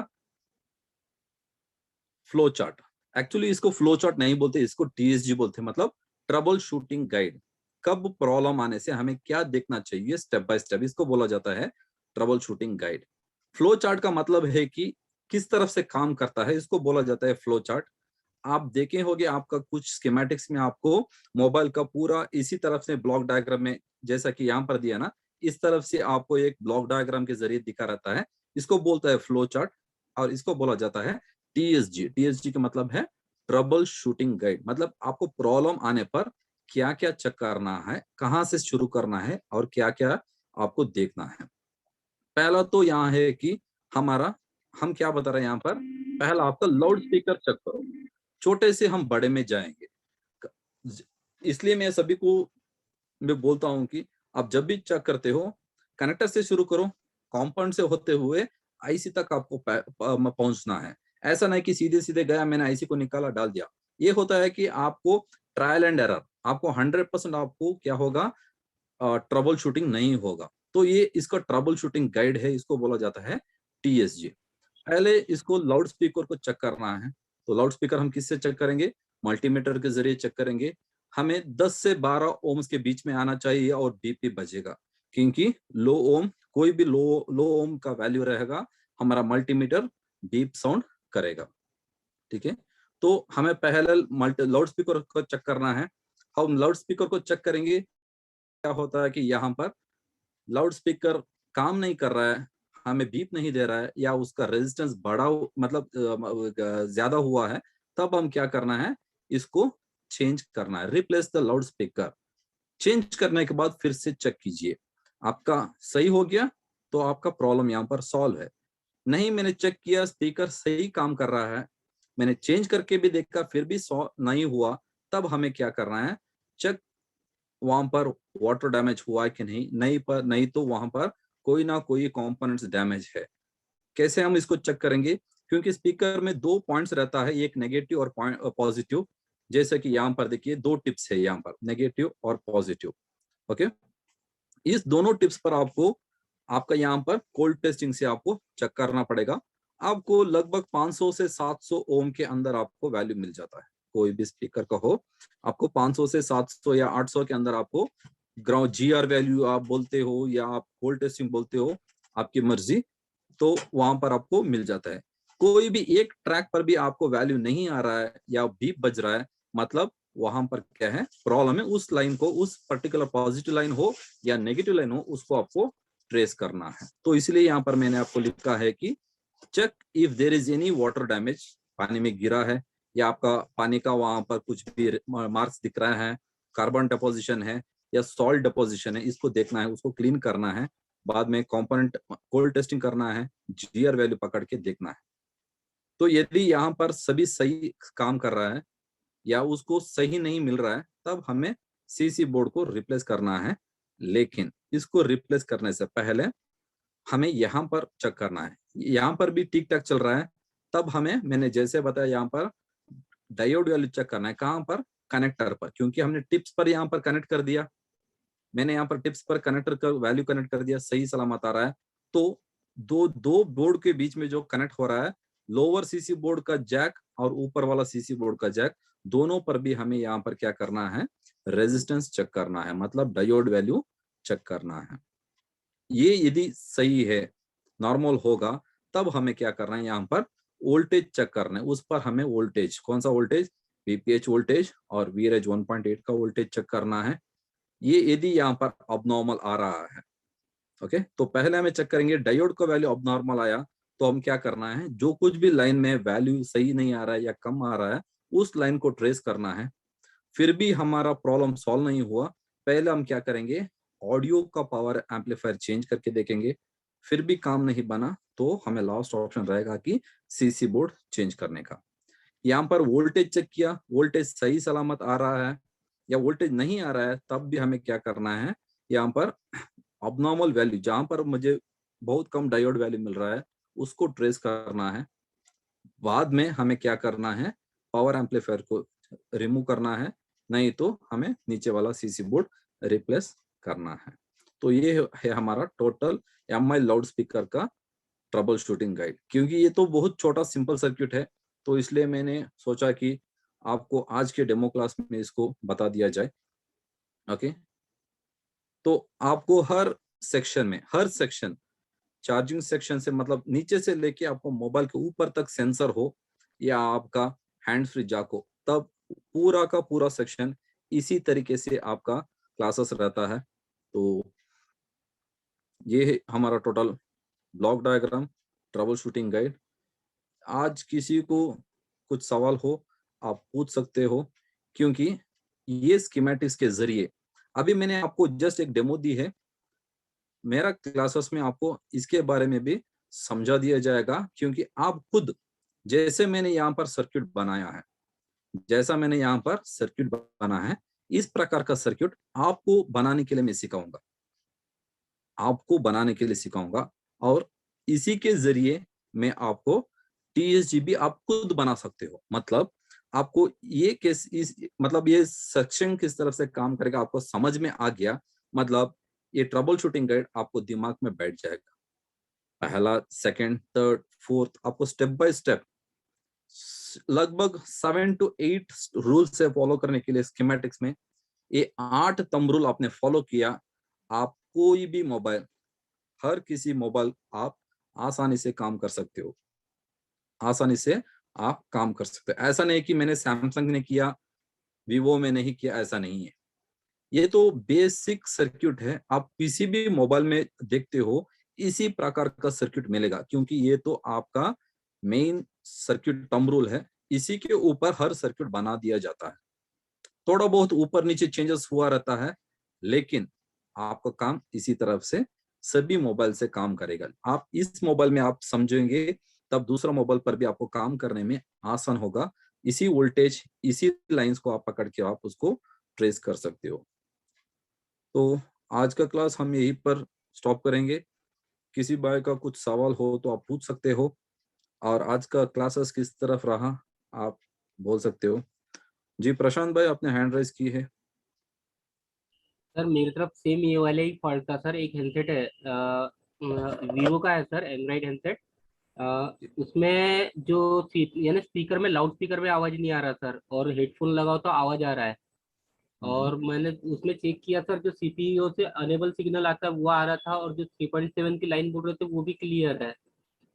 फ्लो चार्ट, एक्चुअली इसको फ्लो चार्ट नहीं बोलते, इसको TSG बोलते हैं, मतलब ट्रबल शूटिंग गाइड। कब प्रॉब्लम आने से हमें क्या देखना चाहिए स्टेप बाय स्टेप, इसको बोला जाता है trouble shooting guide. Flow chart का मतलब है कि किस तरफ से काम करता है, इसको बोला जाता है फ्लो चार्ट। आप देखे होंगे आपका कुछ स्कीमेटिक्स में आपको मोबाइल का पूरा इसी तरफ से ब्लॉक डायग्राम में, जैसा कि यहाँ पर दिया ना, इस तरफ से आपको एक ब्लॉक डायग्राम के जरिए दिखा रहता है, इसको बोलता है फ्लो चार्ट। और इसको बोला जाता है TSG। TSG का मतलब है ट्रबल शूटिंग गाइड, मतलब आपको प्रॉब्लम आने पर क्या क्या चेक करना है, कहाँ से शुरू करना है, और क्या क्या आपको देखना है। पहला तो यहाँ है कि हम क्या बता रहे हैं यहाँ पर, पहला आपका लाउड स्पीकर चेक करो, छोटे से हम बड़े में जाएंगे। इसलिए मैं सभी को मैं बोलता हूं कि आप जब भी चेक करते हो, कनेक्टर से शुरू करो, कंपाउंड से होते हुए आईसी तक आपको पहुंचना है। ऐसा नहीं कि सीधे सीधे गया, मैंने आईसी को निकाला डाल दिया। ये होता है कि आपको ट्रायल एंड एरर, आपको 100% आपको क्या होगा, ट्रबल शूटिंग नहीं होगा। तो ये इसका ट्रबल शूटिंग गाइड है, इसको बोला जाता है TSG। पहले इसको लाउड स्पीकर को चेक करना है। तो लाउड स्पीकर हम किससे चेक करेंगे? मल्टीमीटर के जरिए चेक करेंगे। हमें 10 से 12 ओम्स के बीच में आना चाहिए और बीपी बजेगा, क्योंकि लो ओम, कोई भी लो ओम का वैल्यू रहेगा, हमारा मल्टीमीटर बीप साउंड करेगा। ठीक है, तो हमें पहले लाउड स्पीकर को चेक करना है। हम लाउड स्पीकर को चेक करेंगे, क्या होता है कि यहाँ पर लाउड स्पीकर काम नहीं कर रहा है, हमें बीप नहीं दे रहा है, या उसका रेजिस्टेंस बड़ा मतलब ज्यादा हुआ है, तब हम क्या करना है, इसको चेंज करना है, replace the loud speaker. Change करने के बाद फिर से चेक कीजिए, आपका सही हो गया तो आपका प्रॉब्लम यहाँ पर सॉल्व है। नहीं, मैंने चेक किया स्पीकर सही काम कर रहा है, मैंने चेंज करके भी देखा फिर भी नहीं हुआ, तब हमें क्या करना है, चेक वहां पर वाटर डैमेज हुआ है कि नहीं तो वहां पर कोई ना कोई कंपोनेंट्स डैमेज है। कैसे हम इसको चेक करेंगे? क्योंकि स्पीकर में 2 पॉइंट्स रहता है, एक नेगेटिव और पॉजिटिव। जैसे कि यहाँ पर देखिए 2 टिप्स है, यहाँ पर नेगेटिव और पॉजिटिव। ओके, इस दोनों टिप्स पर आपको आपका यहाँ पर कोल्ड टेस्टिंग से आपको चेक करना पड़ेगा। आपको लगभग 500 से 700 ओम के अंदर आपको वैल्यू मिल जाता है। कोई भी स्पीकर का हो, आपको 500 से 700 या 800 के अंदर आपको ग्राउंड GR वैल्यू आप बोलते हो या आप कोल्ड टेस्टिंग बोलते हो, आपकी मर्जी, तो वहां पर आपको मिल जाता है। कोई भी एक ट्रैक पर भी आपको वैल्यू नहीं आ रहा है या बीप बज रहा है, मतलब वहां पर क्या है, प्रॉब्लम है। उस लाइन को, उस पर्टिकुलर पॉजिटिव लाइन हो या नेगेटिव लाइन हो, उसको आपको ट्रेस करना है। तो इसलिए यहाँ पर मैंने आपको लिखा है कि check if there is any water damage, पानी में गिरा है या आपका पानी का वहां पर कुछ भी मार्क्स दिख रहा है, कार्बन डिपोजिशन है या सॉल्ट डिपोजिशन है, इसको देखना है, उसको क्लीन करना है। बाद में कंपोनेंट कोल्ड टेस्टिंग करना है, GR वैल्यू पकड़ के देखना है। तो यदि यहाँ पर सभी सही काम कर रहा है या उसको सही नहीं मिल रहा है, तब हमें CC बोर्ड को रिप्लेस करना है। लेकिन इसको रिप्लेस करने से पहले हमें यहाँ पर चेक करना है, यहाँ पर भी ठीक ठाक चल रहा है, तब हमें, मैंने जैसे बताया, यहाँ पर डायोड वैल्यू चेक करना है। कहाँ पर? कनेक्टर पर, क्योंकि हमने टिप्स पर यहाँ पर कनेक्ट कर दिया, मैंने यहाँ पर टिप्स पर कनेक्टर का वैल्यू कनेक्ट कर दिया, सही सलामत आ रहा है। तो दो बोर्ड के बीच में जो कनेक्ट हो रहा है, लोअर CC बोर्ड का जैक और ऊपर वाला CC बोर्ड का जैक, दोनों पर भी हमें यहाँ पर क्या करना है, रेजिस्टेंस चेक करना है, मतलब डायोड वैल्यू चेक करना है। ये यदि सही है, नॉर्मल होगा, तब हमें क्या करना है, यहाँ पर वोल्टेज चेक करना है। उस पर हमें वोल्टेज, कौन सा वोल्टेज, VPH वोल्टेज और VRH 1.8 का वोल्टेज चेक करना है। ये यदि यहाँ पर अबनॉर्मल आ रहा है, ओके, तो पहले हमें चेक करेंगे डायोड का वैल्यू अबनॉर्मल आया तो हम क्या करना है, जो कुछ भी लाइन में वैल्यू सही नहीं आ रहा है या कम आ रहा है, उस लाइन को ट्रेस करना है। फिर भी हमारा प्रॉब्लम सॉल्व नहीं हुआ, पहले हम क्या करेंगे, ऑडियो का पावर एम्पलीफायर चेंज करके देखेंगे। फिर भी काम नहीं बना तो हमें लास्ट ऑप्शन रहेगा कि CC बोर्ड चेंज करने का। यहाँ पर वोल्टेज चेक किया, वोल्टेज सही सलामत आ रहा है या वोल्टेज नहीं आ रहा है, तब भी हमें क्या करना है, यहाँ पर अबनॉर्मल वैल्यू, जहां पर मुझे बहुत कम डायोड वैल्यू मिल रहा है, उसको ट्रेस करना है। बाद में हमें क्या करना है, पावर एम्पलीफायर को रिमूव करना है, नहीं तो हमें नीचे वाला CC बोर्ड रिप्लेस करना है। तो ये है हमारा टोटल MI लाउड स्पीकर का ट्रबल शूटिंग गाइड। क्योंकि ये तो बहुत छोटा सिंपल सर्किट है, तो इसलिए मैंने सोचा कि आपको आज के डेमो क्लास में इसको बता दिया जाए। ओके, तो आपको हर सेक्शन चार्जिंग सेक्शन से, मतलब नीचे से लेके आपको मोबाइल के ऊपर तक सेंसर हो या आपका हैंड फ्री जैक हो, तब पूरा का पूरा सेक्शन इसी तरीके से आपका क्लासेस रहता है। तो ये है हमारा total block diagram trouble shooting guide. आज किसी को कुछ सवाल हो आप पूछ सकते हो, क्योंकि ये स्कीमेटिक्स के जरिए, अभी मैंने आपको जस्ट एक डेमो दी है, मेरा क्लासेस में आपको इसके बारे में भी समझा दिया जाएगा। क्योंकि आप खुद, जैसे मैंने यहाँ पर सर्किट बनाया है, जैसा मैंने यहाँ पर सर्किट बना है, इस प्रकार का सर्किट आपको बनाने के लिए मैं सिखाऊंगा, आपको बनाने के लिए सिखाऊंगा। और इसी के जरिए मैं आपको TSG भी आप खुद बना सकते हो। मतलब आपको ये मतलब ये सेक्शन किस तरफ से काम करेगा आपको समझ में आ गया। मतलब ये ट्रबल शूटिंग गाइड आपको दिमाग में बैठ जाएगा। पहला, सेकंड, थर्ड, फोर्थ, आपको स्टेप बाय स्टेप लगभग 7 to 8 रूल्स से फॉलो करने के लिए स्कीमेटिक्स में ये 8 थंब रूल आपने फॉलो किया, आप कोई भी मोबाइल, हर किसी मोबाइल आप आसानी से काम कर सकते हो, आसानी से आप काम कर सकते हो। ऐसा नहीं कि मैंने सैमसंग ने किया, वीवो में नहीं किया, ऐसा नहीं है। ये तो बेसिक सर्किट है, आप किसी भी मोबाइल में देखते हो इसी प्रकार का सर्किट मिलेगा, क्योंकि ये तो आपका मेन सर्किट थंब रूल है, इसी के ऊपर हर सर्किट बना दिया जाता है। थोड़ा बहुत ऊपर नीचे चेंजेस हुआ रहता है, लेकिन आपका काम इसी तरफ से सभी मोबाइल से काम करेगा। आप इस मोबाइल में आप समझेंगे, तब दूसरा मोबाइल पर भी आपको काम करने में आसान होगा। इसी वोल्टेज, इसी लाइंस को आप पकड़ के आप उसको ट्रेस कर सकते हो। तो आज का क्लास हम यहीं पर स्टॉप करेंगे। किसी भाई का कुछ सवाल हो तो आप पूछ सकते हो, और आज का क्लासेस किस तरफ रहा आप बोल सकते हो। जी प्रशांत भाई, आपने हैंड राइज की है। सर मेरी तरफ सेम ये वाले ही फॉल्ट था सर। एक हैंडसेट है, वीवो का है सर, एंड्रॉइड हैंडसेट। उसमें जो यानी स्पीकर में, लाउड स्पीकर में आवाज नहीं आ रहा सर, और हेडफोन लगाओ तो आवाज आ रहा है। और मैंने उसमें चेक किया सर, जो सीपीयू से अनेबल सिग्नल आता है वो आ रहा था, और जो 3.7 की लाइन बोल रहे थे वो भी क्लियर है।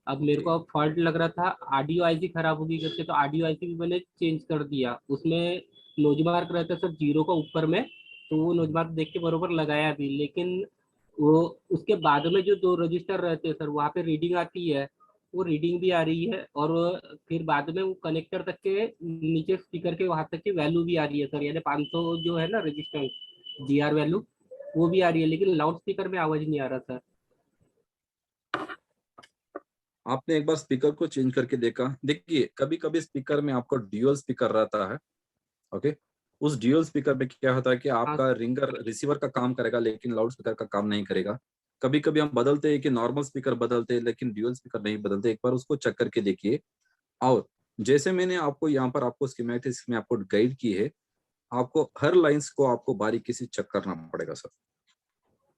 अब मेरे को अब फॉल्ट लग रहा था, ऑडियो आईसी खराब होगी करके, तो ऑडियो आईसी भी मैंने चेंज कर दिया। उसमें नोज मार्क रहता है सर जीरो का ऊपर में, तो वो नोज मार्क देख के बरोबर लगाया भी, लेकिन वो उसके बाद में जो दो रजिस्टर रहते हैं सर, वहाँ पे रीडिंग आती है, वो रीडिंग भी आ रही है, और फिर बाद में वो कनेक्टर तक के नीचे स्पीकर के वहां तक की वैल्यू भी आ रही है सर, यानी 500 जो है ना रजिस्टेंस जीआर वैल्यू, वो भी आ रही है, लेकिन लाउड स्पीकर में आवाज नहीं आ रहा सर। आपने एक बार स्पीकर को चेंज करके देखा? देखिए, कभी कभी स्पीकर में आपको ड्यूअल स्पीकर रहता है। ओके, उस ड्यूअल स्पीकर में क्या होता है कि हाँ आपका रिंगर रिसीवर का काम करेगा, लेकिन लाउड स्पीकर का काम नहीं करेगा। कभी कभी हम बदलते हैं कि नॉर्मल स्पीकर बदलते हैं, लेकिन ड्यूअल स्पीकर नहीं बदलते। एक बार उसको चेक करके देखिए। और जैसे मैंने आपको यहाँ पर आपको स्कीमेटिक्स में आपको गाइड की है, आपको हर लाइंस को आपको बारीकी से चेक करना पड़ेगा सर।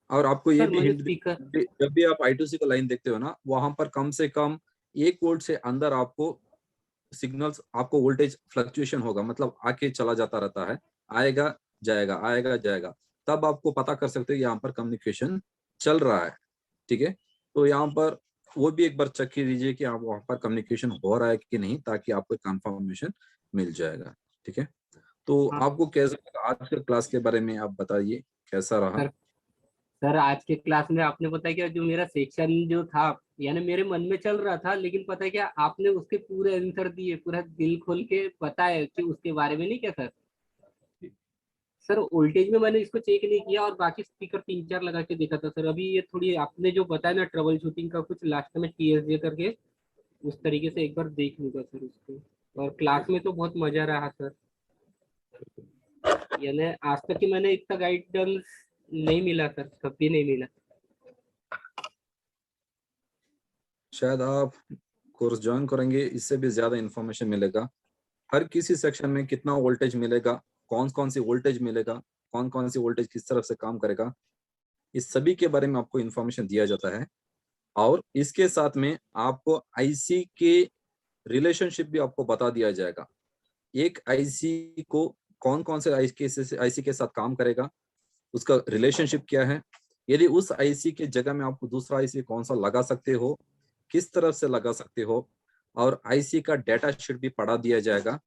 और आपको ये सर भी मैंने हिंट, स्पीकर, जब भी आप I2C का लाइन देखते हो ना, वहां पर कम से कम 1 वोल्ट से अंदर आपको सिग्नल्स, आपको वोल्टेज फ्लक्चुएशन होगा, मतलब आके चला जाता रहता है, आएगा जाएगा, आएगा जाएगा। तब आपको पता कर सकते हो यहाँ पर कम्युनिकेशन चल रहा है। ठीक है, तो यहाँ पर वो भी एक बार चेक कर लीजिए कि आप वहाँ पर कम्युनिकेशन हो रहा है कि नहीं, ताकि आपको कंफर्मेशन मिल जाएगा। ठीक है, तो हाँ आपको कैसा लगा आज के क्लास के बारे में, आप बताइए कैसा रहा। सर। सर आज के क्लास में आपने पता है क्या, जो मेरा सेक्शन जो था, यानी मेरे मन में चल रहा था, लेकिन पता है क्या, आपने उसके पूरे आंसर दिए, पूरा दिल खोल के बताया कि उसके बारे में नहीं क्या सर। सर वोल्टेज में मैंने इसको चेक नहीं किया, और बाकी स्पीकर 3-4 लगा के देखा था सर। अभी ये थोड़ी आपने जो बताया ना ट्रबल शूटिंग का कुछ लास्ट में TSJ करके, उस तरीके से एक बार देख लूंगा सर उसको। और क्लास में तो बहुत मजा रहा सर, यानी आज तक कि मैंने इतना गाइडेंस नहीं मिला सर, कभी नहीं मिला। शायद आप कोर्स ज्वाइन करेंगे, इससे भी ज्यादा इंफॉर्मेशन मिलेगा। हर किसी सेक्शन में कितना वोल्टेज मिलेगा, कौन कौन सी वोल्टेज मिलेगा, कौन कौन सी वोल्टेज किस तरफ से काम करेगा, इस सभी के बारे में आपको इंफॉर्मेशन दिया जाता है। और इसके साथ में आपको आईसी के रिलेशनशिप भी आपको बता दिया जाएगा। एक आईसी को कौन कौन से आईसी के साथ काम करेगा, उसका रिलेशनशिप क्या है, यदि उस आईसी के जगह में आपको दूसरा आईसी कौन सा लगा सकते हो, किस तरफ से लगा सकते हो, और आईसी का डेटा शीट भी पढ़ा दिया जाएगा।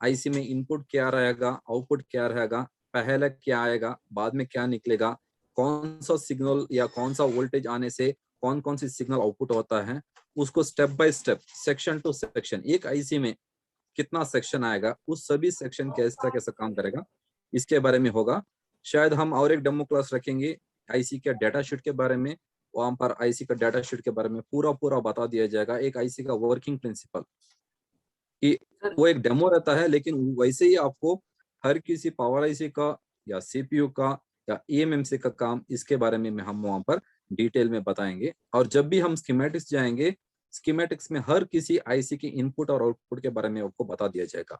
आईसी में इनपुट क्या रहेगा, आउटपुट क्या रहेगा, पहले क्या आएगा, बाद में क्या निकलेगा, कौन सा सिग्नल या कौन सा वोल्टेज आने से कौन कौन सी सिग्नल आउटपुट होता है, उसको step by step, section two section, एक आईसी में कितना सेक्शन आएगा, उस सभी सेक्शन कैसा कैसा काम करेगा, इसके बारे में होगा। शायद हम और एक डेमो क्लास रखेंगे आईसी के डाटा शीट के बारे में। वहां पर आईसी का डाटा शीट के बारे में पूरा पूरा बता दिया जाएगा, एक आईसी का वर्किंग प्रिंसिपल कि वो एक डेमो रहता है, लेकिन वैसे ही आपको हर किसी पावर आईसी का या सीपीयू का या ईएमएमसी का काम, इसके बारे में हम वहां पर डिटेल में बताएंगे। और जब भी हम स्कीमेटिक्स जाएंगे, स्कीमेटिक्स में हर किसी आईसी के इनपुट और आउटपुट के बारे में आपको बता दिया जाएगा।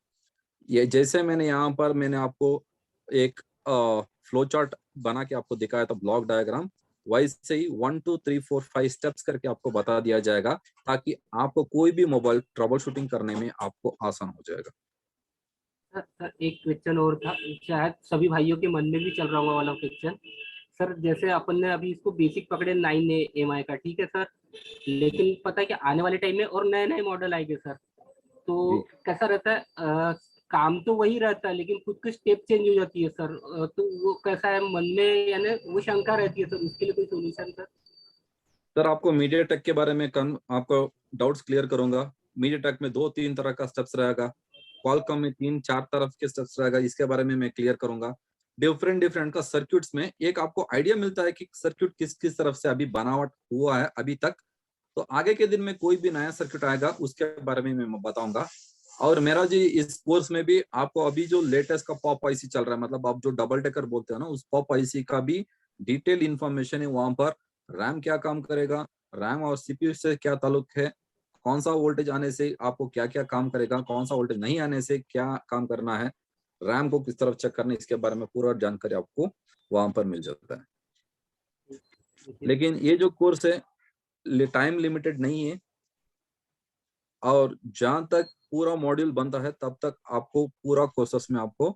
ये जैसे मैंने यहाँ पर मैंने आपको एक फ्लो चार्ट बना के आपको दिखाया था ब्लॉक डायग्राम, वैसे ही 1 2 3 4 5 स्टेप्स करके आपको बता दिया जाएगा, ताकि आपको कोई भी मोबाइल ट्रबल शूटिंग करने में आपको आसान हो जाएगा। सर एक क्वेश्चन और था, शायद सभी भाइयों के मन में भी चल रहा होगा वाला क्वेश्चन। सर जैसे अपन ने अभी इसको बेसिक पकड़े 9 MI का, ठीक है सर, लेकिन पता है कि आने वाले टाइम में और नए नए मॉडल आएंगे सर, तो जी कैसा रहता है, काम तो वही रहता है लेकिन कुछ कुछ स्टेप चेंज हो जाती है सर, तो वो कैसा है मन में, यानी वो शंका रहती है सर, उसके लिए कोई सोल्यूशन सर? सर, आपको मीडिया टेक के बारे में आपको डाउट्स क्लियर करूंगा। मीडिया टेक में 2-3 तरह का स्टेप्स रहेगा, क्वालकॉम में 3-4 तरफ के स्टेप्स रहेगा, इसके बारे में मैं क्लियर करूंगा। डिफरेंट डिफरेंट का सर्किट्स में एक आपको आइडिया मिलता है कि सर्किट किस किस तरफ से अभी बनावट हुआ है अभी तक। तो आगे के दिन में कोई भी नया सर्किट आएगा उसके बारे में मैं बताऊंगा। और मेरा जी इस कोर्स में भी आपको अभी जो लेटेस्ट का पॉप आईसी चल रहा है, मतलब आप जो डबल डेकर बोलते हो ना, उस पॉप आईसी का भी डिटेल इंफॉर्मेशन है वहां पर। रैम क्या काम करेगा, रैम और सीपीयू से क्या ताल्लुक है, कौन सा वोल्टेज आने से आपको क्या क्या काम करेगा, कौन सा वोल्टेज नहीं आने से क्या काम करना है, रैम को किस तरफ चेक करना है, इसके बारे में पूरा जानकारी आपको वहां पर मिल जाता है। लेकिन ये जो कोर्स है टाइम लिमिटेड नहीं है, और जहां तक पूरा मॉड्यूल बनता है तब तक आपको पूरा कोर्सेस में आपको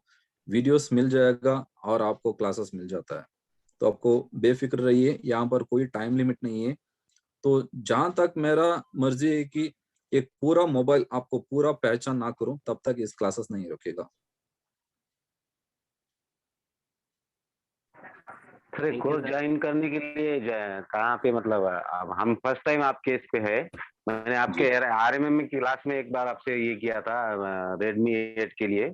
वीडियोस मिल जाएगा और आपको क्लासेस मिल जाता है। तो आपको बेफिक्र रहिए, यहाँ पर कोई टाइम लिमिट नहीं है। तो जहां तक मेरा मर्जी है कि एक पूरा मोबाइल आपको पूरा पहचान ना करूं, तब तक इस क्लासेस नहीं रुकेगा। सर कोर्स ज्वाइन करने के लिए कहाँ पे, मतलब अब हम फर्स्ट टाइम आपके इस पे है। मैंने आपके आरएमएम की क्लास में एक बार आपसे ये किया था रेडमी 8 के लिए,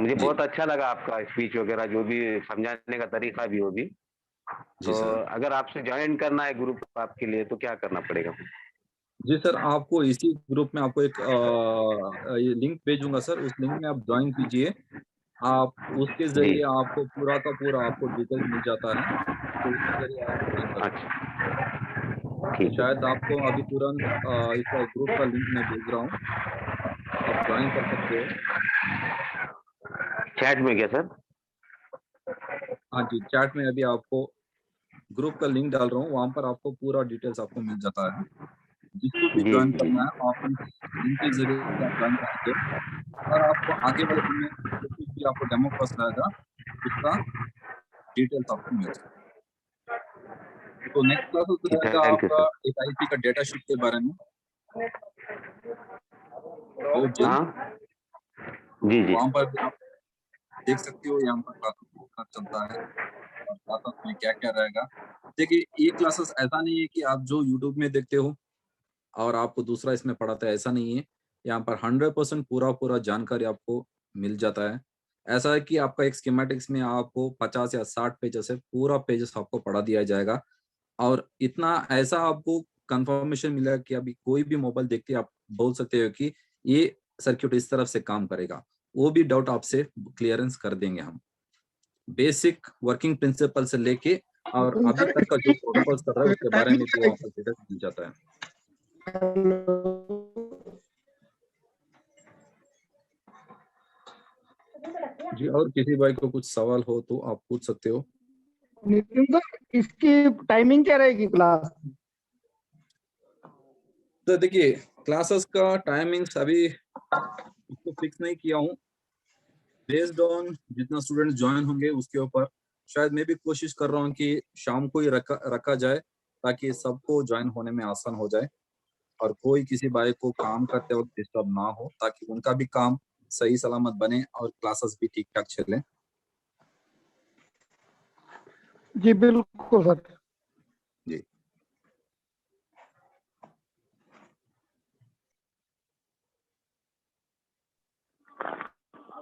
मुझे जी बहुत अच्छा लगा आपका स्पीच वगैरह, जो भी समझाने का तरीका भी वो भी। जी तो सर। अगर आपसे ज्वाइन करना है ग्रुप आपके लिए तो क्या करना पड़ेगा? जी सर, आपको इसी ग्रुप में आपको एक ये लिंक भेजूंगा सर, उस लिंक में आप ज्वाइन कीजिए। आप उसके जी जरिए आपको पूरा का पूरा आपको डिटेल्स मिल जाता है, तो उसके जरिए आप ज्वाइन कर सकते हैं। अच्छा, तो ठीक है। शायद आपको अभी तुरंत इसका ग्रुप का लिंक मैं भेज रहा हूँ, आप ज्वाइन कर सकते हो। चैट में क्या सर? हाँ जी, चैट में अभी आपको ग्रुप का लिंक डाल रहा हूँ, वहां पर आपको पूरा डिटेल्स आपको मिल जाता है। जिसको भी जी ज्वाइन जी। करना है आप इस लिंक के जरिए आप ज्वाइन करेंगे, और आपको आगे वाले दिन में जो कुछ भी आपको डेमो क्लास रहेगा उसका डिटेल्स आपको मिल जाएगा। तो नेक्स्ट क्लास रहेगा थैंक यू आपका सर। एक आईसी का डेटा शीट के बारे में, बहुत जल्द। हाँ जी जी। वहां पर भी आप देख सकते हो यहाँ पर क्लास चलता है और क्लासेस में क्या क्या रहेगा। देखिए, ये क्लासेस ऐसा नहीं है कि आप जो यूट्यूब में देखते हो और आपको दूसरा इसमें पढ़ाता है, ऐसा नहीं है। यहाँ पर 100% पूरा पूरा जानकारी आपको मिल जाता है। ऐसा है कि आपका एक स्कीमेटिक्स में आपको 50 या 60 पेजेस से पूरा पेजेस आपको पढ़ा दिया जाएगा, और इतना ऐसा आपको कंफर्मेशन मिलेगा कि अभी कोई भी मोबाइल देखते आप बोल सकते हो कि ये सर्किट इस तरफ से काम करेगा, वो भी डाउट आपसे क्लियरेंस कर देंगे हम। बेसिक वर्किंग प्रिंसिपल से लेके और अभी तक का जो प्रोटोकॉल्स कर रहा है उसके बारे में भी वहाँ पर डिटेल्स मिल जाता है। जी, और किसी भाई को कुछ सवाल हो तो आप पूछ सकते हो। नितिन सर, इसकी टाइमिंग क्या रहेगी क्लास? तो देखिए, क्लासेस का टाइमिंग्स अभी इसको फिक्स नहीं किया हूँ, बेस्ड ऑन जितना स्टूडेंट ज्वाइन होंगे उसके ऊपर। शायद मैं भी कोशिश कर रहा हूँ कि शाम को ही रखा जाए, ताकि सबको ज्वाइन होने में आसान हो जाए और कोई किसी भाई को काम करते वक्त डिस्टर्ब ना हो, ताकि उनका भी काम सही सलामत बने और क्लासेस भी ठीक ठाक चले। जी बिल्कुल सर। जी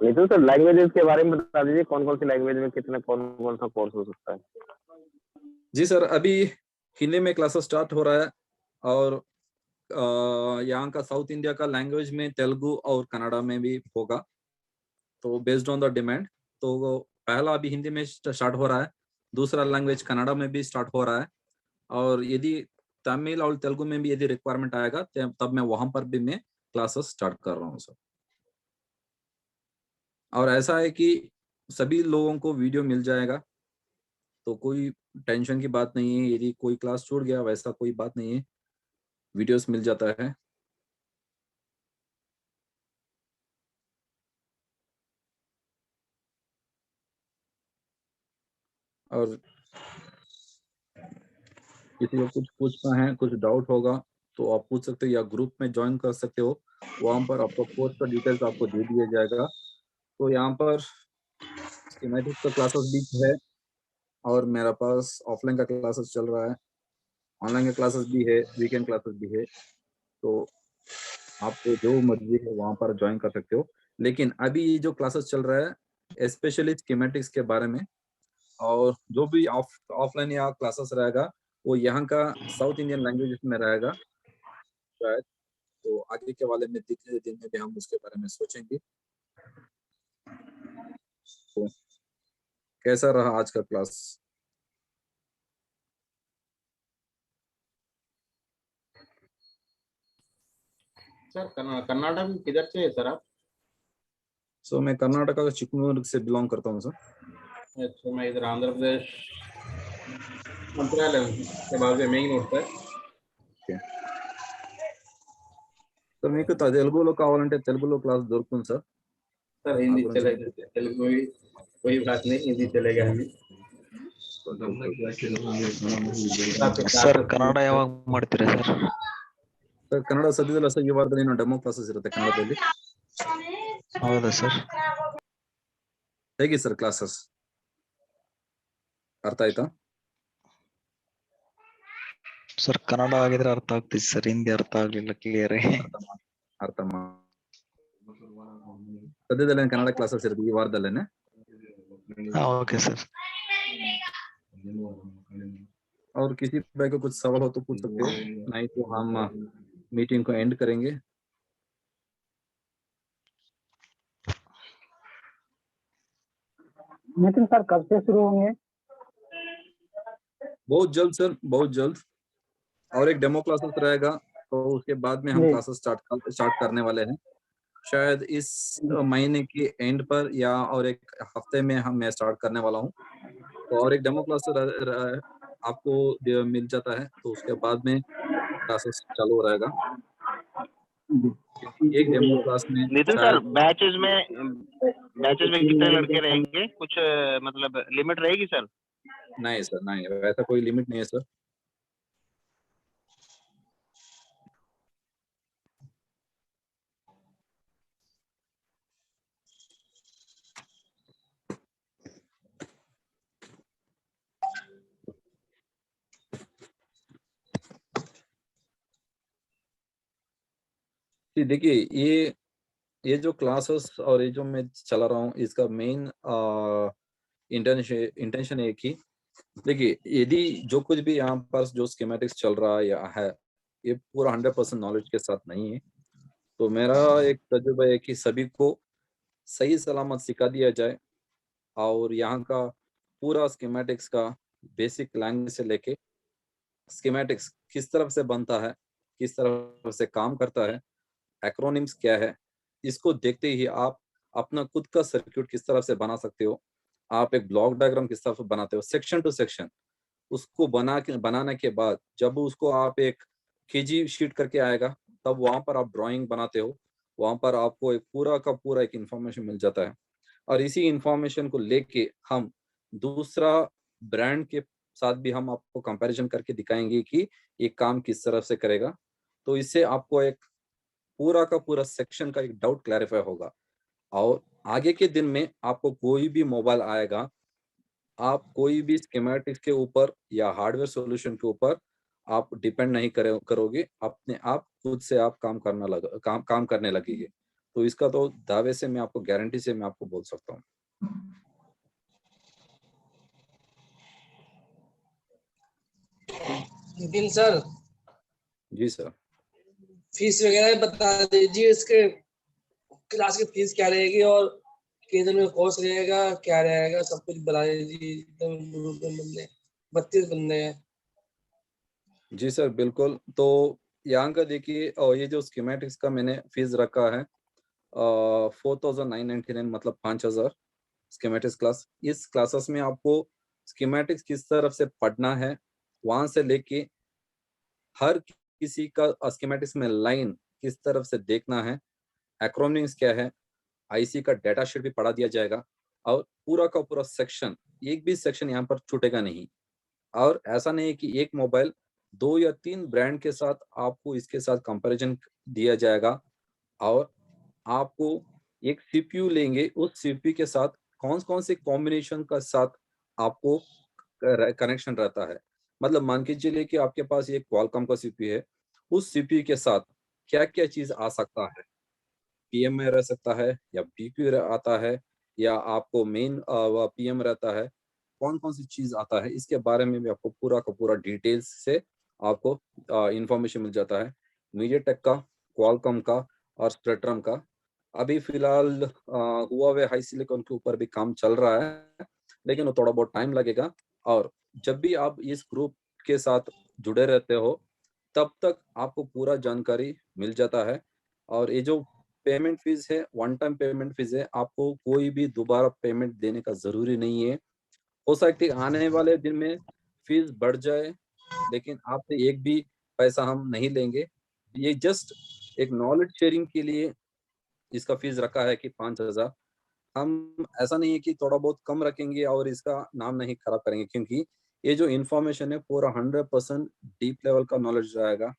ये तो सर लैंग्वेजेस के बारे में बता दीजिए, कौन कौन सी लैंग्वेज में कितने कौन कौन सा कोर्स हो सकता है? जी सर, अभी हिंदी में क्लासेस स्टार्ट हो रहा है, और यहाँ का साउथ इंडिया का लैंग्वेज में तेलुगु और कन्नड़ा में भी होगा, तो बेस्ड ऑन द डिमांड। तो वो पहला अभी हिंदी में स्टार्ट हो रहा है, दूसरा लैंग्वेज कन्नड़ा में भी स्टार्ट हो रहा है, और यदि तमिल और तेलुगु में भी यदि रिक्वायरमेंट आएगा तब मैं वहां पर भी मैं क्लासेस स्टार्ट कर रहा हूँ सर। और ऐसा है कि सभी लोगों को वीडियो मिल जाएगा, तो कोई टेंशन की बात नहीं है। यदि कोई क्लास छूट गया वैसा कोई बात नहीं है, वीडियोस मिल जाता है। और किसी को कुछ पूछना है, कुछ डाउट होगा तो आप पूछ सकते हो या ग्रुप में ज्वाइन कर सकते हो। वहाँ पर आपको कोर्स का डिटेल्स आपको दे दिया जाएगा। तो यहाँ पर स्कीमेटिक्स का क्लासेस भी है और मेरा पास ऑफलाइन का क्लासेस चल रहा है, ऑनलाइन का क्लासेस भी है, वीकेंड क्लासेस भी है। तो आपको जो मर्जी है वहाँ पर ज्वाइन कर सकते हो। लेकिन अभी ये जो क्लासेस चल रहा है स्पेशली स्कीमेटिक्स के बारे में, और जो भी ऑफलाइन या क्लासेस रहेगा वो यहाँ का साउथ इंडियन लैंग्वेज में रहेगा शायद। तो आगे के वाले में तीसरे दिन में भी हम उसके बारे में सोचेंगे। तो कैसा रहा आज का क्लास? सर कर्नाटक में किधर से है सर आप? सो मैं कर्नाटका का चिकमंगलूर से बिलोंग करता हूँ सर। अच्छा, मैं इधर आंध्र प्रदेश मंत्रालय के बाजू में ही होता है। సో మీకు తెలుగులో కావాలంటే తెలుగులో క్లాస్ దొరుకుతుంది సార్। सर हिंदी गुరించి चलेगा, तेलुगु भी कोई बात नहीं, हिंदी चलेगा हमें। ಸರ್ ಕನ್ನಡ ಯಾವಾಗ ಮಾಡ್ತೀರಾ ಸರ್? ಸರ್ ಕನ್ನಡ ಸದ್ಯದಲ್ಲಿ ಸರ್ ಈ ವಾರದಲ್ಲಿ ಏನೋ ಡೆಮೋ ಕ್ಲಾಸಸ್ ಇರುತ್ತೆ ಕನ್ನಡದಲ್ಲಿ। ಹೌದಾ ಸರ್? ಹೇಗೆ ಸರ್ ಕ್ಲಾಸಸ್ ಅರ್ಥ ಆಯ್ತಾ? ಸರ್ ಕನ್ನಡ ಆಗಿದ್ರೆ ಅರ್ಥ ಆಗ್ತಿತ್ತು ಸರ್, ಹಿಂದಿ ಅರ್ಥ ಆಗ್ಲಿಲ್ಲ ಕ್ಲಿಯರ್. ಅರ್ಥ ಸದ್ಯದಲ್ಲಿ ಕನ್ನಡ ಕ್ಲಾಸಸ್ ಇರುತ್ತೆ ಈ ವಾರದಲ್ಲೇನೆ। Okay sir. और किसी भाई को कुछ सवाल हो तो पूछ सकते हो, नहीं तो हम मीटिंग को एंड करेंगे। मीटिंग सर कब से शुरू होंगे? बहुत जल्द सर, बहुत जल्द। और एक डेमो क्लासेस रहेगा तो उसके बाद में हम क्लासेस स्टार्ट करने वाले हैं शायद इस महीने के एंड पर, या और एक हफ्ते में हम मैं स्टार्ट करने वाला हूँ। तो और एक डेमो क्लास आपको मिल जाता है तो उसके बाद में क्लासेस चालू रहेगा। एक डेमो क्लास में नितिन सर, बैचेस में कितने लड़के रहेंगे? कुछ मतलब लिमिट रहेगी सर? नहीं सर, नहीं, वैसा कोई लिमिट नहीं है सर। देखिए ये जो क्लासेस और ये जो मैं चला रहा हूँ इसका मेन इंटेंशन एक ही। देखिए यदि जो कुछ भी यहाँ पर जो स्कीमेटिक्स चल रहा है या है ये पूरा 100% नॉलेज के साथ नहीं है। तो मेरा एक तजुर्बा है कि सभी को सही सलामत सिखा दिया जाए और यहाँ का पूरा स्कीमेटिक्स का बेसिक लैंग्वेज से लेके स्कीमेटिक्स किस तरफ से बनता है, किस तरफ से काम करता है, एक्रोनिम्स क्या है, इसको देखते ही आप अपना खुद का सर्किट किस तरह से बना सकते हो, आप एक ब्लॉक डायग्राम किस तरह से बनाते हो सेक्शन टू सेक्शन, उसको बनाने के बाद जब उसको आप एक केजी शीट करके आएगा तब वहां पर आप ड्राइंग बनाते हो, वहां पर आपको एक पूरा का पूरा एक इंफॉर्मेशन मिल जाता है। और इसी इंफॉर्मेशन को लेके हम दूसरा ब्रांड के साथ भी हम आपको कंपैरिजन करके दिखाएंगे कि ये काम किस तरह से करेगा। तो इससे आपको एक पूरा का पूरा सेक्शन का एक डाउट क्लैरिफाई होगा और आगे के दिन में आपको कोई भी मोबाइल आएगा, आप कोई भी स्कीमेटिक्स के ऊपर या हार्डवेयर सॉल्यूशन के ऊपर आप डिपेंड नहीं करोगे, अपने आप खुद से आप काम करने लगेंगे। तो इसका तो दावे से मैं आपको गारंटी से मैं आपको बोल सकता हूँ। नितिन सर। जी सर। फीस वगैरह बता दीजिए, इसके क्लास की फीस क्या रहेगी और कितने में कोर्स रहेगा, क्या रहेगा, सब कुछ बता दीजिए। 32 बंदे हैं। जी सर बिल्कुल। तो यहाँ का देखिए और ये जो स्कीमेटिक्स का मैंने फीस रखा है 4999 मतलब 5000। Schematics class. इस क्लासेस में आपको स्कीमेटिक्स किस तरफ से पढ़ना है, वहां से लेके हर किसी का स्कीमेटिक्स में लाइन किस तरफ से देखना है, एक्रोनिम्स क्या है, आईसी का डेटा शीट भी पढ़ा दिया जाएगा और पूरा का पूरा सेक्शन, एक भी सेक्शन यहाँ पर छूटेगा नहीं। और ऐसा नहीं है कि एक मोबाइल 2 या 3 ब्रांड के साथ आपको इसके साथ कंपैरिजन दिया जाएगा और आपको एक सीपीयू लेंगे, उस सीपीयू के साथ कौन-कौन से कॉम्बिनेशन का साथ आपको कनेक्शन रहता है। मतलब मान के चलिए कि आपके पास एक क्वालकॉम का सीपीयू है, उस सीपीयू के साथ क्या-क्या चीज़ आ सकता है। पीएम रह सकता है या पीक्यू आता है या आपको मेन पीएम रहता है, कौन-कौन सी चीज़ आता है, इसके बारे में भी आपको पूरा का पूरा डिटेल्स से आपको इन्फॉर्मेशन मिल जाता है। मीडियाटेक का, क्वालकॉम का और स्पेक्ट्रम का। अभी फिलहाल हुआवे हाई सिलिकॉन के ऊपर भी काम चल रहा है, लेकिन वो थोड़ा बहुत टाइम लगेगा। और जब भी आप इस ग्रुप के साथ जुड़े रहते हो, तब तक आपको पूरा जानकारी मिल जाता है। और ये जो पेमेंट फीस है, वन टाइम पेमेंट फीस है, आपको कोई भी दोबारा पेमेंट देने का ज़रूरी नहीं है। हो सकती है आने वाले दिन में फीस बढ़ जाए, लेकिन आपसे एक भी पैसा हम नहीं लेंगे। ये जस्ट एक नॉलेज शेयरिंग के लिए इसका फीस रखा है कि 5,000। हम ऐसा नहीं है कि थोड़ा बहुत कम रखेंगे और इसका नाम नहीं खराब करेंगे, क्योंकि ये जो इन्फॉर्मेशन है पूरा 100% डीप लेवल का नॉलेज रहेगा।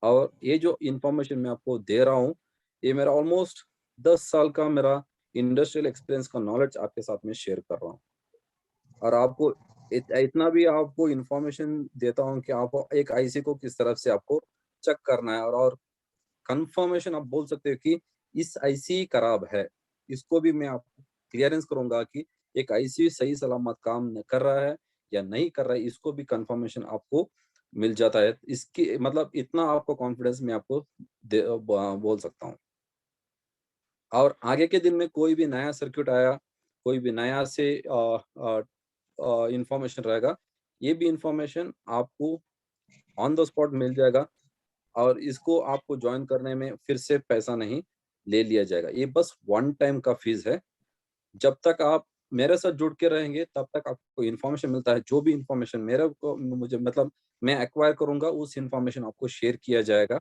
और ये जो इन्फॉर्मेशन मैं आपको दे रहा हूँ, ये मेरा ऑलमोस्ट 10 साल का मेरा इंडस्ट्रियल एक्सपीरियंस का नॉलेज आपके साथ में शेयर कर रहा हूँ। और आपको इतना भी आपको इन्फॉर्मेशन देता हूँ कि आप एक आईसी को किस तरह से आपको चेक करना है, और कंफर्मेशन आप बोल सकते हो कि इस आईसी खराब है। इसको भी मैं आपको क्लियरेंस करूँगा कि एक आईसी सही सलामत काम कर रहा है या नहीं कर रहा है, इसको भी कंफर्मेशन आपको मिल जाता है। इसकी मतलब इतना आपको कॉन्फिडेंस मैं आपको बोल सकता हूँ। और आगे के दिन में कोई भी नया सर्किट आया, कोई भी नया से इंफॉर्मेशन रहेगा, ये भी इंफॉर्मेशन आपको ऑन द स्पॉट मिल जाएगा। और इसको आपको जॉइन करने में फिर से पैसा नहीं ले लिया जाएगा। ये बस वन टाइम का फीस है। जब तक आप मेरे साथ जुड़ के रहेंगे, तब तक आपको इन्फॉर्मेशन मिलता है। जो भी इन्फॉर्मेशन मेरे को मुझे मतलब मैं एक्वायर करूँगा, उस इन्फॉर्मेशन आपको शेयर किया जाएगा।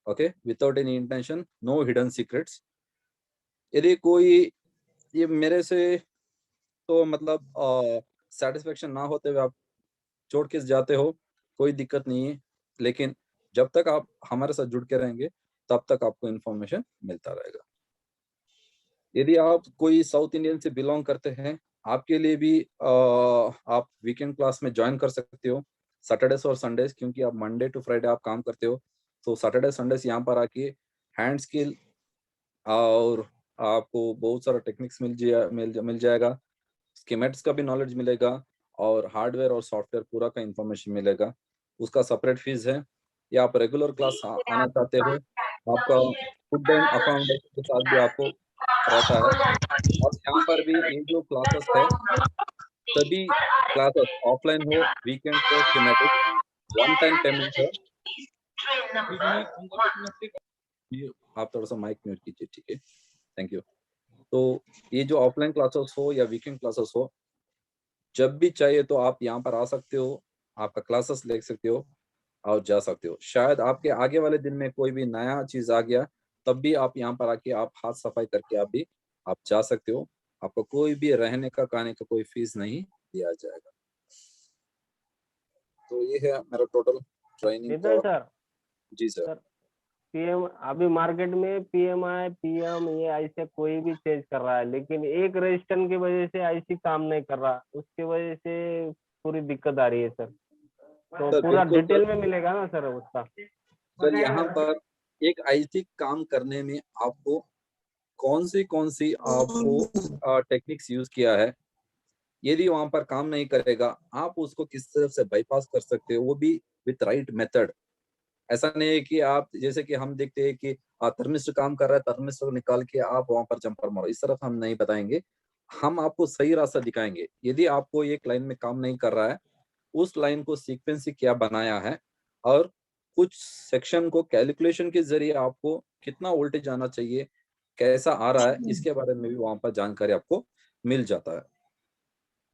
Okay? Without any intention, no hidden secrets. यदि कोई ये मेरे से तो मतलब सैटिस्फैक्शन ना होते हुए आप छोड़ के जाते हो, कोई दिक्कत नहीं है। लेकिन जब तक आप हमारे साथ जुड़ के रहेंगे, तब तक आपको इन्फॉर्मेशन मिलता रहेगा। यदि आप कोई साउथ इंडियन से बिलॉन्ग करते हैं, आपके लिए भी आप वीकेंड क्लास में जॉइन कर सकते हो, सैटरडेज़ और संडेज़, क्योंकि आप मंडे टू फ्राइडे आप काम करते हो। तो सैटरडे, संडेज़ यहाँ पर आके हैंड स्किल और आपको बहुत सारा टेक्निक्स मिल जाएगा। स्कीमेटिक्स का भी नॉलेज मिलेगा और हार्डवेयर और सॉफ्टवेयर पूरा का इन्फॉर्मेशन मिलेगा। उसका सेपरेट फीस है। या आप रेगुलर क्लास आना चाहते हो, आपका फुड एंड अकोमोडेशन के साथ भी आपको रहता है। और यहाँ पर भी ये जो क्लासेस है, सभी क्लासेस ऑफलाइन हो, वीकेंड हो, स्कीमेटिक, वन टाइम पेमेंट है। ये आप थोड़ा-सा माइक म्यूट कीजिए, ठीक है? Thank you. तो ये जो ऑफलाइन क्लासेस हो या वीकेंड क्लासेस हो, जब भी चाहिए तो आप यहाँ पर आ सकते हो, आपका क्लासेस ले सकते हो और जा सकते हो। शायद आपके आगे वाले दिन में कोई भी नया चीज़ आ गया, तब भी आप यहाँ पर आके आप हाथ सफाई करके आप जा सकते हो। आपको कोई भी रहने का, खाने का कोई फीस नहीं दिया जाएगा। तो ये है मेरा टोटल ट्रेनिंग नितिन का। सर, जी सर। पीएम अभी मार्केट में पीएमआई पीएम ये ऐसे कोई भी चेंज कर रहा है, लेकिन एक रजिस्टर की वजह से आईसी काम नहीं कर रहा, उसकी वजह से पूरी दिक्कत आ रही है सर। तो सर पूरा बिल्कुल सर। डिटेल में मिलेगा ना सर उसका? सर यहाँ पर एक आईटी काम करने में आपको कौन-सी आपको टेक्निक्स यूज़ किया है, यदि वहाँ पर काम नहीं करेगा, आप उसको किस तरह से बाईपास कर सकते हो, वो भी विथ राइट मेथड। ऐसा नहीं है कि आप जैसे कि हम देखते हैं कि थर्मिस्टर काम कर रहा है, थर्मिस्टर को निकाल के आप वहाँ पर जंपर मारो, इस तरफ हम नहीं बताएँगे। हम आपको सही रास्ता दिखाएँगे। यदि आपको एक लाइन में काम नहीं कर रहा है, उस लाइन को सीक्वेंस से क्या बनाया है और कुछ सेक्शन को कैलकुलेशन के ज़रिए आपको कितना वोल्टेज आना चाहिए, कैसा आ रहा है, इसके बारे में भी वहाँ पर जानकारी आपको मिल जाता है।